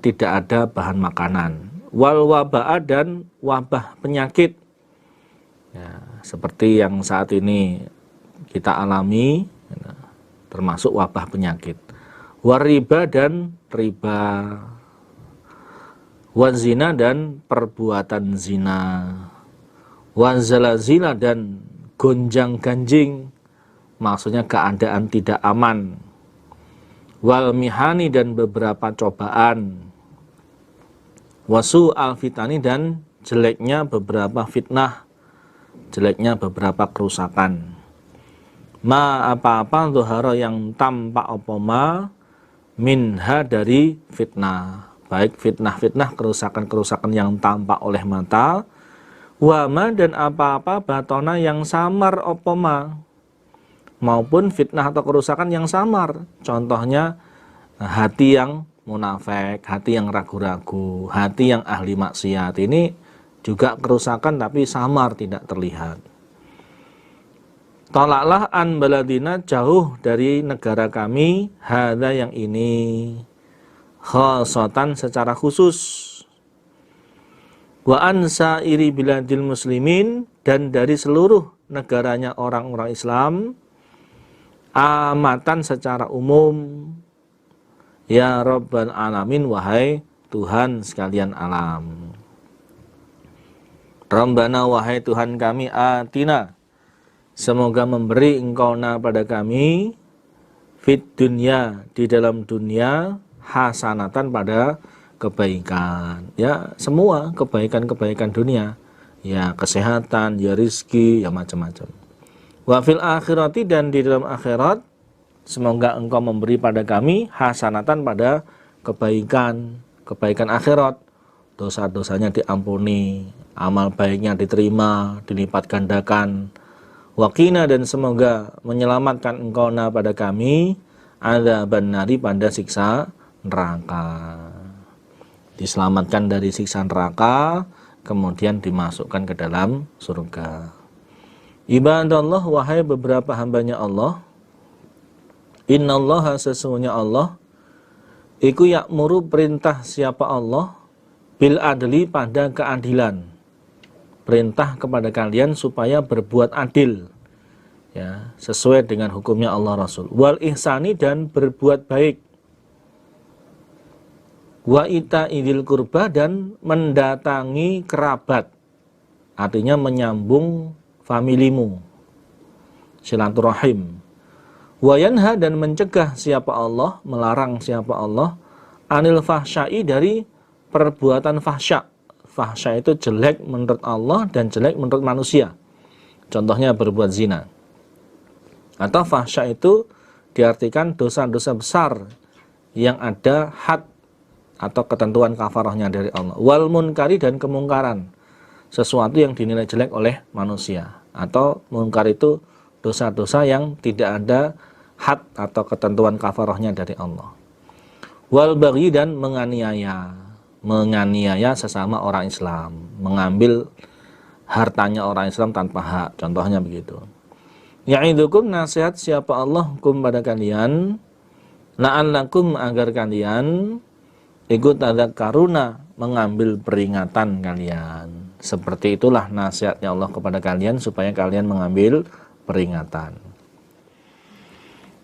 tidak ada bahan makanan. Wal waba'a, dan wabah penyakit, ya, seperti yang saat ini kita alami, termasuk wabah penyakit. Wariba, dan riba. Wazina, dan perbuatan zina. Wazalazila, dan gonjang ganjing, maksudnya keadaan tidak aman. Wal mihani, dan beberapa cobaan. Wasu al fitani, dan jeleknya beberapa fitnah, jeleknya beberapa kerusakan. Ma, apa-apa, zuhara, yang tampak opoma, minha, dari fitnah, baik fitnah-fitnah, kerusakan-kerusakan yang tampak oleh mata, wama, dan apa-apa, batona, yang samar opoma, maupun fitnah atau kerusakan yang samar. Contohnya hati yang munafik, hati yang ragu-ragu, hati yang ahli maksiat. Ini juga kerusakan tapi samar, tidak terlihat. Tolaklah an baladina, jauh dari negara kami, hadza yang ini, khosatan secara khusus, wa an sairi biladil muslimin, dan dari seluruh negaranya orang-orang Islam, amatan secara umum, ya Rabbal alamin, wahai Tuhan sekalian alam. Rabbana, wahai Tuhan kami, atina, semoga memberi engkau pada kami, fit dunya, di dalam dunia, hasanatan, pada kebaikan. Ya, semua kebaikan-kebaikan dunia. Ya, kesehatan, ya rizki, ya macam-macam. Wa fil akhirati, dan di dalam akhirat, semoga engkau memberi pada kami hasanatan, pada kebaikan, kebaikan akhirat. Dosa-dosanya diampuni, amal baiknya diterima, dilipat gandakan. Waqina, dan semoga menyelamatkan engkau pada kami, adzaban nari, pada siksa neraka. Diselamatkan dari siksa neraka, kemudian dimasukkan ke dalam surga. Ibadallah, wahai beberapa hambanya Allah, innallaha, sesungguhnya Allah, iku ya'muru, perintah siapa Allah, bil adli, pada keadilan. Perintah kepada kalian supaya berbuat adil, ya, sesuai dengan hukumnya Allah Rasul. Wal ihsani, dan berbuat baik. Wa ita idil kurba, dan mendatangi kerabat, artinya menyambung familimu, silaturahim. Wa yanha, dan mencegah siapa Allah, melarang siapa Allah, anil fahsyai, dari perbuatan fahsya. Fahsya itu jelek menurut Allah dan jelek menurut manusia. Contohnya berbuat zina. Atau fahsya itu diartikan dosa-dosa besar yang ada had atau ketentuan kafarahnya dari Allah. Wal munkari, dan kemungkaran, sesuatu yang dinilai jelek oleh manusia. Atau munkar itu dosa-dosa yang tidak ada had atau ketentuan kafarahnya dari Allah. Wal baghi, dan menganiaya sesama orang Islam, mengambil hartanya orang Islam tanpa hak, contohnya begitu. Ya'idukum, nasihat siapa Allah kum, pada kalian, la'allakum, agar kalian ikut tadzakkaruna, mengambil peringatan kalian. Seperti itulah nasihatnya Allah kepada kalian, supaya kalian mengambil peringatan.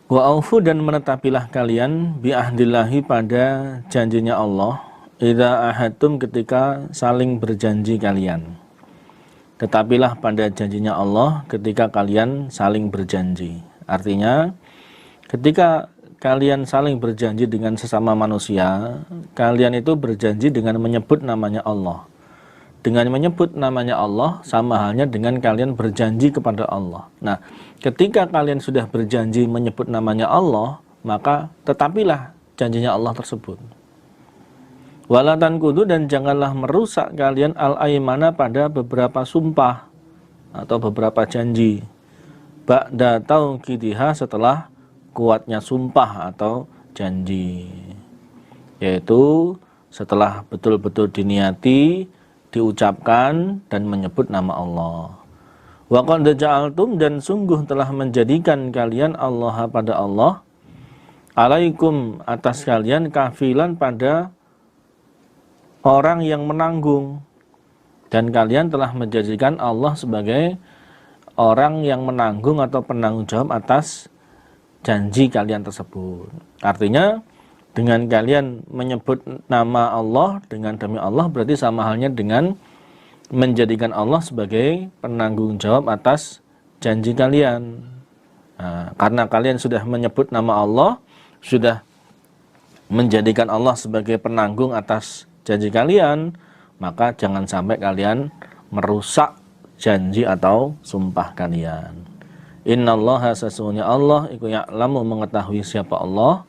Wa aufu, dan menetapilah kalian, bi ahdillahi, pada janjinya Allah, idza ahadtum, ketika saling berjanji kalian. Tetapilah pada janjinya Allah ketika kalian saling berjanji. Artinya, ketika kalian saling berjanji dengan sesama manusia, kalian itu berjanji dengan menyebut namanya Allah. Dengan menyebut namanya Allah, sama halnya dengan kalian berjanji kepada Allah. Nah, ketika kalian sudah berjanji menyebut namanya Allah, maka tetapilah janjinya Allah tersebut. Wala tanqudu, dan janganlah merusak kalian al-aimana, pada beberapa sumpah atau beberapa janji. Ba'da tauqidiha, setelah kuatnya sumpah atau janji. Yaitu setelah betul-betul diniati, diucapkan dan menyebut nama Allah. Wa qad ja'altum, dan sungguh telah menjadikan kalian Allah, pada Allah, alaikum, atas kalian, kafilan, pada orang yang menanggung. Dan kalian telah menjadikan Allah sebagai orang yang menanggung atau penanggung jawab atas janji kalian tersebut. Artinya, dengan kalian menyebut nama Allah dengan demi Allah, berarti sama halnya dengan menjadikan Allah sebagai penanggung jawab atas janji kalian. Nah, karena kalian sudah menyebut nama Allah, sudah menjadikan Allah sebagai penanggung atas janji kalian, maka jangan sampai kalian merusak janji atau sumpah kalian. Innallaha, sesungguhnya Allah, iku ya'lamu, mengetahui siapa Allah,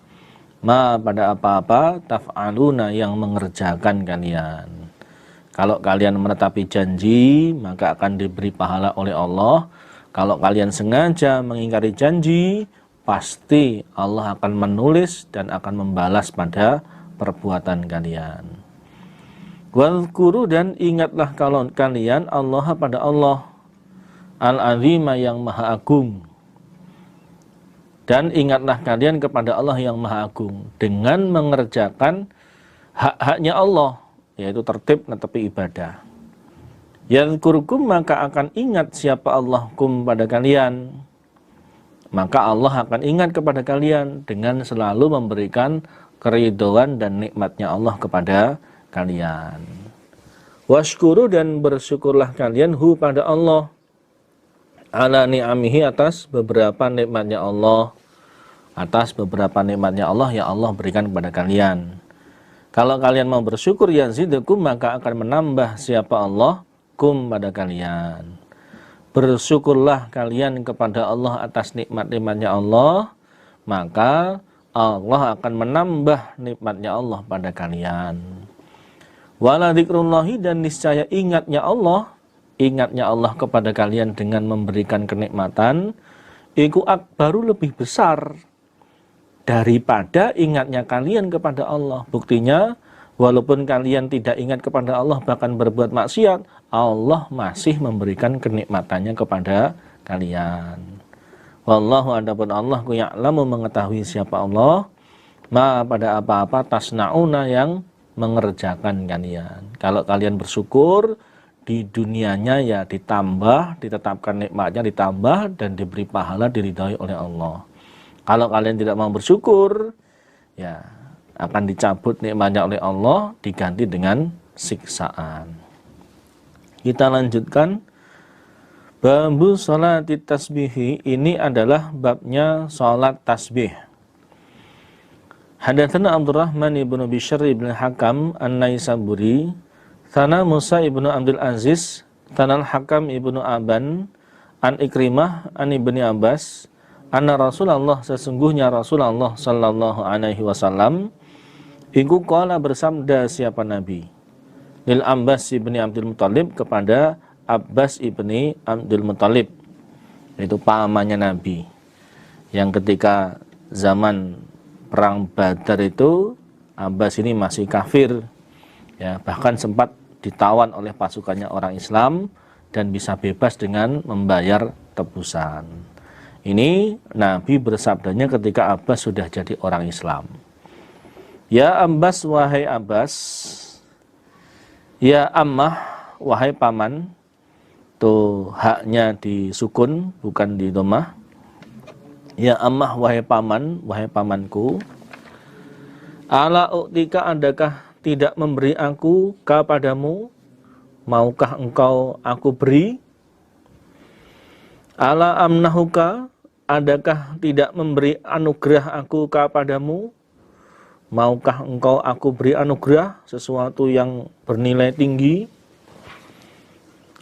ma, pada apa-apa, taf'aluna, yang mengerjakan kalian. Kalau kalian menetapi janji, maka akan diberi pahala oleh Allah. Kalau kalian sengaja mengingkari janji, pasti Allah akan menulis dan akan membalas pada perbuatan kalian. Wadhkuru dan ingatlah kalau kalian Allah pada Allah Al-Azima yang Maha Agung. Dan ingatlah kalian kepada Allah yang Maha Agung dengan mengerjakan hak-haknya Allah, yaitu tertib netepi ibadah. Yadhkurukum maka akan ingat siapa Allah kum pada kalian. Maka Allah akan ingat kepada kalian dengan selalu memberikan keridhaan dan nikmatnya Allah kepada kalian. Washkuru dan bersyukurlah kalian pada Allah ala ni'amihi atas beberapa nikmatnya Allah. Atas beberapa nikmatnya Allah yang Allah berikan kepada kalian. Kalau kalian mau bersyukur yazidukum maka akan menambah siapa Allah kum pada kalian. Bersyukurlah kalian kepada Allah atas nikmat-nikmatnya Allah, maka Allah akan menambah nikmatnya Allah pada kalian. Wala dzikrullahi dan niscaya ingatnya Allah kepada kalian dengan memberikan kenikmatan, iku akbaru lebih besar daripada ingatnya kalian kepada Allah. Buktinya, walaupun kalian tidak ingat kepada Allah bahkan berbuat maksiat, Allah masih memberikan kenikmatannya kepada kalian. Wallahu adapun Allah ku ya'lamu mengetahui siapa Allah, ma pada apa-apa tasnauna yang mengerjakan kalian. Kalau kalian bersyukur, di dunianya ya ditambah, ditetapkan nikmatnya ditambah dan diberi pahala diridhai oleh Allah. Kalau kalian tidak mau bersyukur, ya akan dicabut nikmatnya oleh Allah, diganti dengan siksaan. Kita lanjutkan. Babu sholati tasbihi, ini adalah babnya sholat tasbih. Hadatsana Abdurrahman ibnu Bishr ibn Hakam An-Naisaburi, Thana Musa ibnu Abdul Aziz, Thana Al-Hakam ibnu Aban, An Ikrimah, An ibni Abbas, Anna Rasulullah sesungguhnya Rasulullah sallallahu alaihi wasallam iku qala bersabda siapa Nabi lil Abbas ibni Abdul Muthalib kepada Abbas ibni Abdul Muthalib, itu pamannya Nabi yang ketika zaman perang Badar itu Abbas ini masih kafir ya, bahkan sempat ditawan oleh pasukannya orang Islam dan bisa bebas dengan membayar tebusan. Ini Nabi bersabdanya ketika Abbas sudah jadi orang Islam. Ya Abbas, wahai Abbas. Ya Ammah, wahai paman. Tuh haknya disukun, bukan di dhammah. Ya Ammah, wahai paman, wahai pamanku. Ala u'tika, adakah tidak memberi aku kepadamu? Maukah engkau aku beri? Ala amnahuka, adakah tidak memberi anugerah aku kepadamu? Maukah engkau aku beri anugerah, sesuatu yang bernilai tinggi?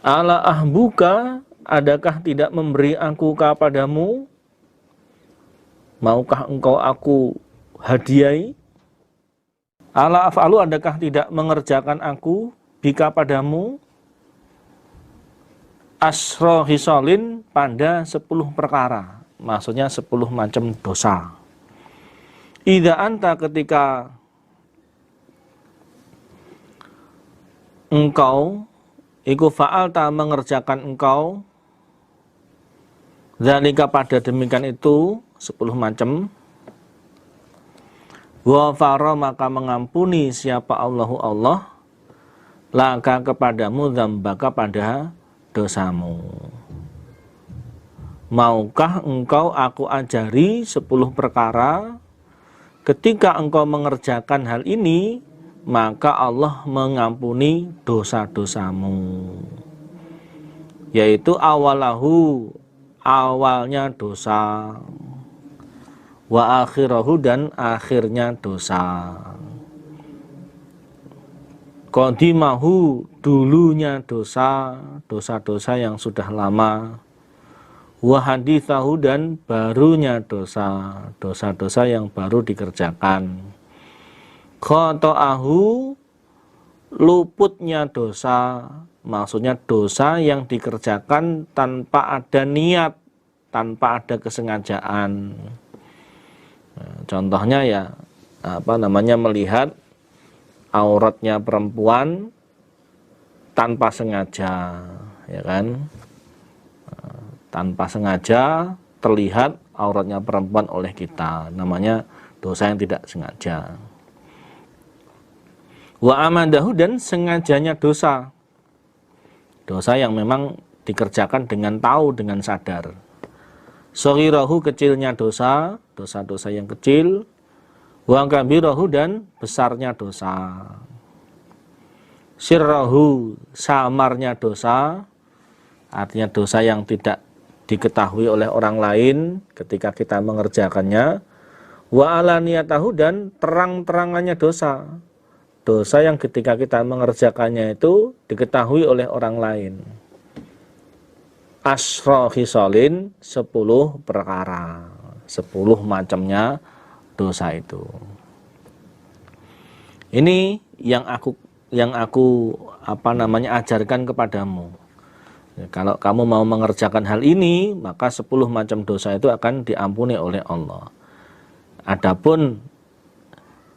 Ala ahbuka, adakah tidak memberi aku kepadamu? Maukah engkau aku hadiahi? Ala af'alu, adakah tidak mengerjakan aku bika padamu? Asro hisolin, pada 10 perkara, maksudnya 10 macam dosa. Idza anta, ketika engkau iku fa'alta mengerjakan engkau zalika pada demikian itu 10 macam, ghafara maka mengampuni siapa Allahu Allah laka kepadamu dzambaka pada dosamu. Maukah engkau aku ajari 10 perkara, ketika engkau mengerjakan hal ini maka Allah mengampuni dosa-dosamu, yaitu awalahu, awalnya dosa, wa akhirahu, dan akhirnya dosa, qadimahu, dulunya dosa, dosa-dosa yang sudah lama, wa hadithahu, dan barunya dosa, dosa-dosa yang baru dikerjakan, khoto'ahu, luputnya dosa, maksudnya dosa yang dikerjakan tanpa ada niat, tanpa ada kesengajaan. Contohnya ya melihat auratnya perempuan tanpa sengaja, ya kan? Tanpa sengaja terlihat auratnya perempuan oleh kita, namanya dosa yang tidak sengaja. Wa amadahu, dan sengajanya dosa, dosa yang memang dikerjakan dengan tahu, dengan sadar. Shaghirahu, kecilnya dosa, dosa-dosa yang kecil. Wa kabirahu, dan besarnya dosa. Sirrahu, samarnya dosa, artinya dosa yang tidak diketahui oleh orang lain ketika kita mengerjakannya. Wa alaniyatahu, dan terang-terangannya dosa, dosa yang ketika kita mengerjakannya itu diketahui oleh orang lain. Asra khisalin, 10 perkara, 10 macamnya dosa itu. Ini yang aku ajarkan kepadamu. Kalau kamu mau mengerjakan hal ini, maka 10 macam dosa itu akan diampuni oleh Allah. Adapun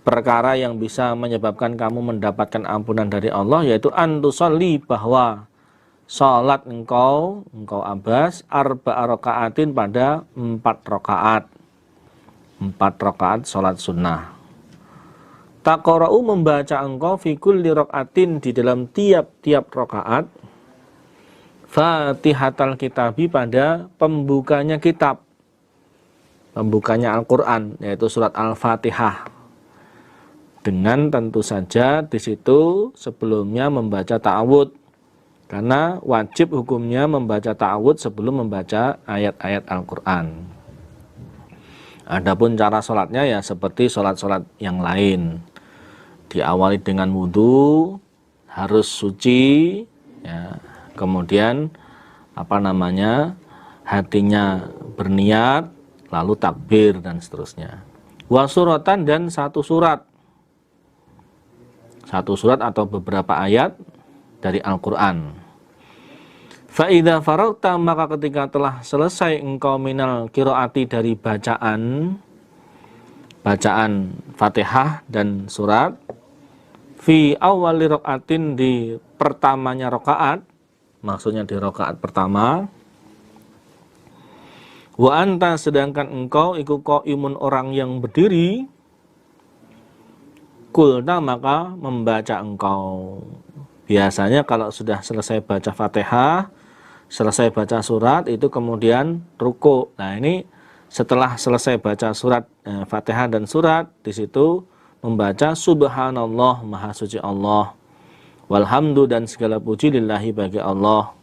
perkara yang bisa menyebabkan kamu mendapatkan ampunan dari Allah, yaitu antusolli, bahwa salat engkau Abbas, arba'a raka'atin, pada 4 rakaat. 4 rakaat salat sunnah. Taqra'u, membaca engkau, fi kulli raka'atin, di dalam tiap-tiap rakaat, Fatihatal Kitabi, pada pembukanya kitab, pembukanya Al-Quran, yaitu surat Al-Fatihah. Dengan tentu saja di situ sebelumnya membaca ta'awud, karena wajib hukumnya membaca ta'awud sebelum membaca ayat-ayat Al-Quran. Adapun cara sholatnya ya seperti sholat-sholat yang lain, diawali dengan wudhu, harus suci, ya. Kemudian hatinya berniat, lalu takbir dan seterusnya. Wa suratan, dan 1 surat, 1 surat atau beberapa ayat dari Al-Quran. Fa idza faragta, maka ketika telah selesai engkau minal qiraati, dari bacaan Fatihah dan surat, fi awwali rakaatin, di pertamanya rakaat, maksudnya di rakaat pertama. Wa anta, sedangkan engkau iku qaimun, orang yang berdiri. Kulna, maka membaca engkau. Biasanya kalau sudah selesai baca Fatihah, selesai baca surat, itu kemudian ruku. Nah, ini setelah selesai baca surat Fatihah dan surat, di situ membaca subhanallah, maha suci Allah, walhamdu, dan segala puji lillahi, bagi Allah,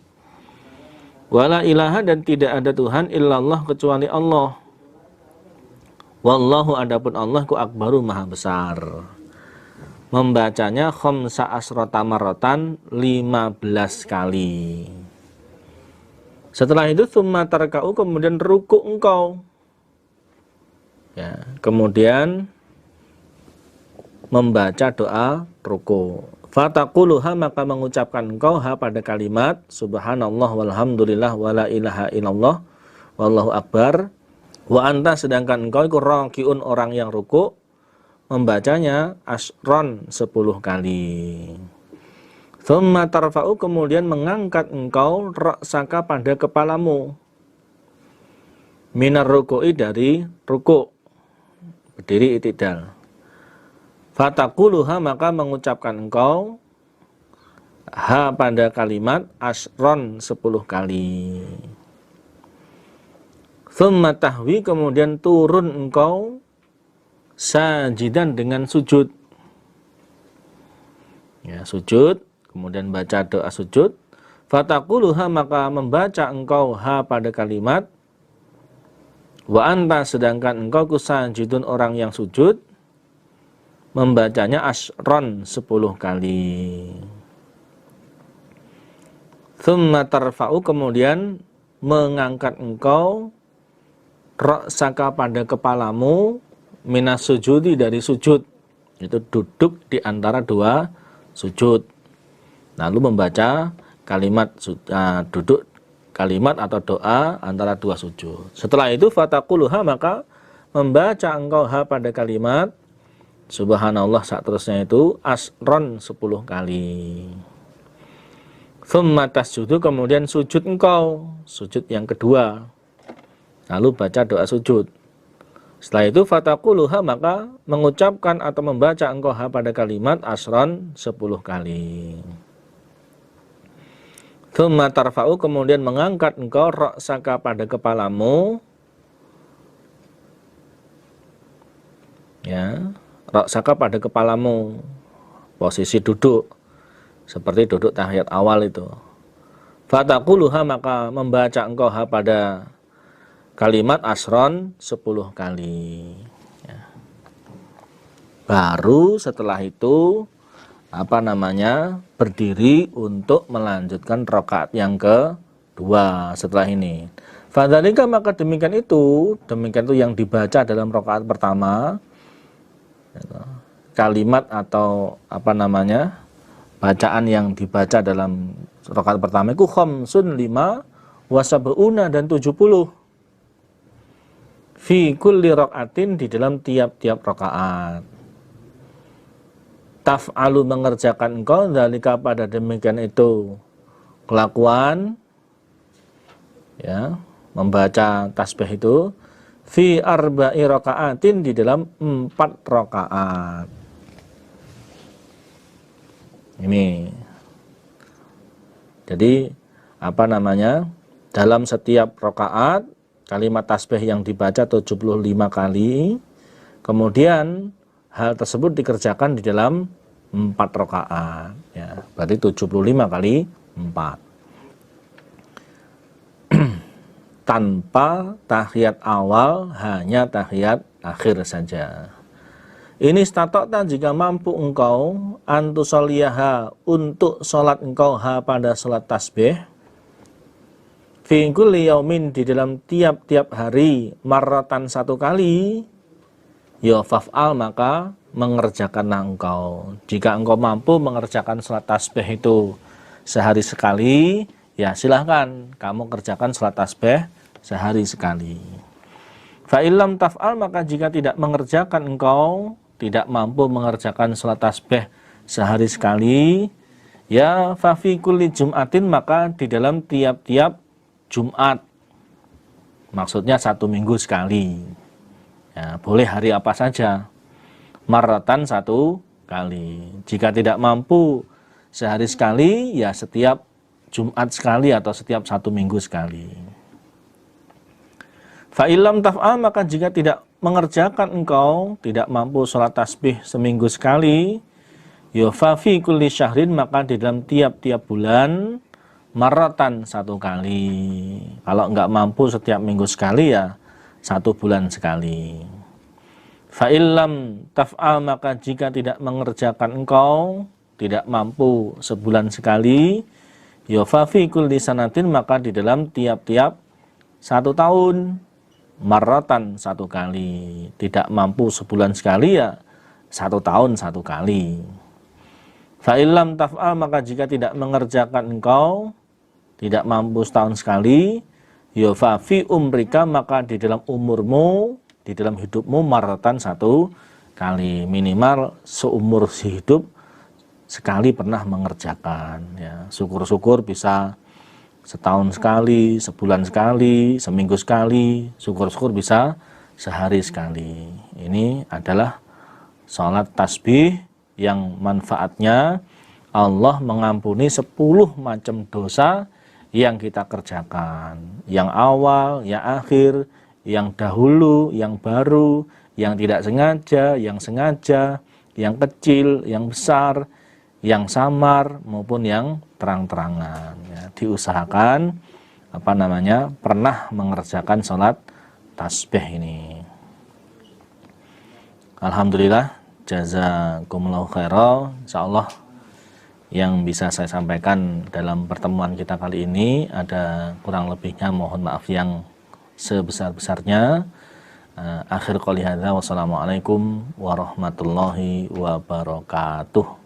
wala ilaha, dan tidak ada Tuhan illallah, kecuali Allah, wallahu, adapun Allah ku akbaru, maha besar. Membacanya khamsa asrota marrotan, 15 kali. Setelah itu tsumma tarka'u, kemudian ruku engkau, ya, kemudian membaca doa ruku. Fataquluha, maka mengucapkan engkau pada kalimat subhanallah walhamdulillah wala ilaha illallah wallahu akbar. Wa anta, sedangkan engkau iku rakiun, orang yang ruku, membacanya asron, 10 kali. Tsumma tarfa'u, kemudian mengangkat engkau ra'saka, pada kepalamu, minar ruku'i, dari ruku, berdiri i'tidal. Fataquluha, maka mengucapkan engkau pada kalimat asron, 10 kali. Tsumma tahwi, kemudian turun engkau sajidan, dengan sujud, ya, sujud, kemudian baca doa sujud. Fataquluha, maka membaca engkau pada kalimat wa anta, sedangkan engkau kusajidun, orang yang sujud, membacanya asron, 10 kali. Tsumma tarfa'u, kemudian mengangkat engkau ra'saka, pada kepalamu, minas sujudi, dari sujud, itu duduk di antara 2 sujud, lalu membaca kalimat duduk, kalimat atau doa antara 2 sujud. Setelah itu fataquluha, maka membaca engkau pada kalimat subhanallah, saat terusnya itu asron, 10 kali. Tsumma tasjudu, kemudian sujud engkau, sujud yang kedua. Lalu baca doa sujud. Setelah itu fataquluha, maka mengucapkan atau membaca engkau ha pada kalimat asron 10 kali. Tsumma tarfa'u, kemudian mengangkat engkau ra'saka pada kepalamu. Ya, ra'saka pada kepalamu. Posisi duduk seperti duduk tahiyat awal itu. Fataquluha, maka membaca engkau ha pada kalimat asron 10 kali. Ya. Baru setelah itu berdiri untuk melanjutkan rakaat yang kedua setelah ini. Fadzalika, maka demikian itu yang dibaca dalam rakaat pertama. Kalimat atau bacaan yang dibaca dalam rakaat pertama itu khamsun 5 wa sab'una dan 70 fi kulli rakaatin, di dalam tiap-tiap rakaat. Taf'alu, mengerjakan engkau dzalika pada demikian itu kelakuan, ya, membaca tasbih itu fi arba'i rakaatin, di dalam 4 rakaat. Ini. Jadi dalam setiap rakaat kalimat tasbih yang dibaca 75 kali. Kemudian hal tersebut dikerjakan di dalam 4 rakaat, ya. Berarti 75 kali 4. Tanpa tahiyat awal, hanya tahiyat akhir saja. Ini statokta, jika mampu engkau antusoliyaha, untuk sholat engkau ha pada sholat tasbih, fi kulli yaumin, di dalam tiap-tiap hari, marratan 1 kali, ya faf'al, maka mengerjakanlah engkau. Jika engkau mampu mengerjakan sholat tasbih itu sehari sekali, ya silahkan kamu kerjakan sholat tasbih sehari sekali. Fa'ilam taf'al, maka jika tidak mengerjakan engkau, tidak mampu mengerjakan sholat tasbih sehari sekali, ya fafi kulli jum'atin, maka di dalam tiap-tiap Jumat, maksudnya 1 minggu sekali, ya, boleh hari apa saja, marratan 1 kali. Jika tidak mampu sehari sekali, ya setiap Jumat sekali atau setiap 1 minggu sekali. Fa'ilam taf'al, maka jika tidak mengerjakan engkau, tidak mampu sholat tasbih seminggu sekali, ya fafi kulli syahrin, maka di dalam tiap-tiap bulan, marratan 1 kali. Kalau enggak mampu setiap minggu sekali, ya 1 bulan sekali. Fa'ilam taf'al, maka jika tidak mengerjakan engkau, tidak mampu sebulan sekali, ya fafi kulli sanatin, maka di dalam tiap-tiap 1 tahun, marratan 1 kali. Tidak mampu sebulan sekali, ya 1 tahun 1 kali. Fa'ilam taf'al, maka jika tidak mengerjakan engkau, tidak mampu setahun sekali, ya fafi umrika, maka di dalam umurmu, di dalam hidupmu, marratan 1 kali. Minimal seumur hidup sekali pernah mengerjakan, ya. Syukur-syukur bisa setahun sekali, sebulan sekali, seminggu sekali, syukur-syukur bisa sehari sekali. Ini adalah sholat tasbih yang manfaatnya Allah mengampuni 10 macam dosa yang kita kerjakan. Yang awal, yang akhir, yang dahulu, yang baru, yang tidak sengaja, yang kecil, yang besar, yang samar maupun yang terang-terangan, ya. Diusahakan pernah mengerjakan sholat tasbih ini. Alhamdulillah, jazakumullahu khairan. Insyaallah yang bisa saya sampaikan dalam pertemuan kita kali ini, ada kurang lebihnya mohon maaf yang sebesar-besarnya. Akhir qouli hadza, wassalamualaikum warahmatullahi wabarakatuh.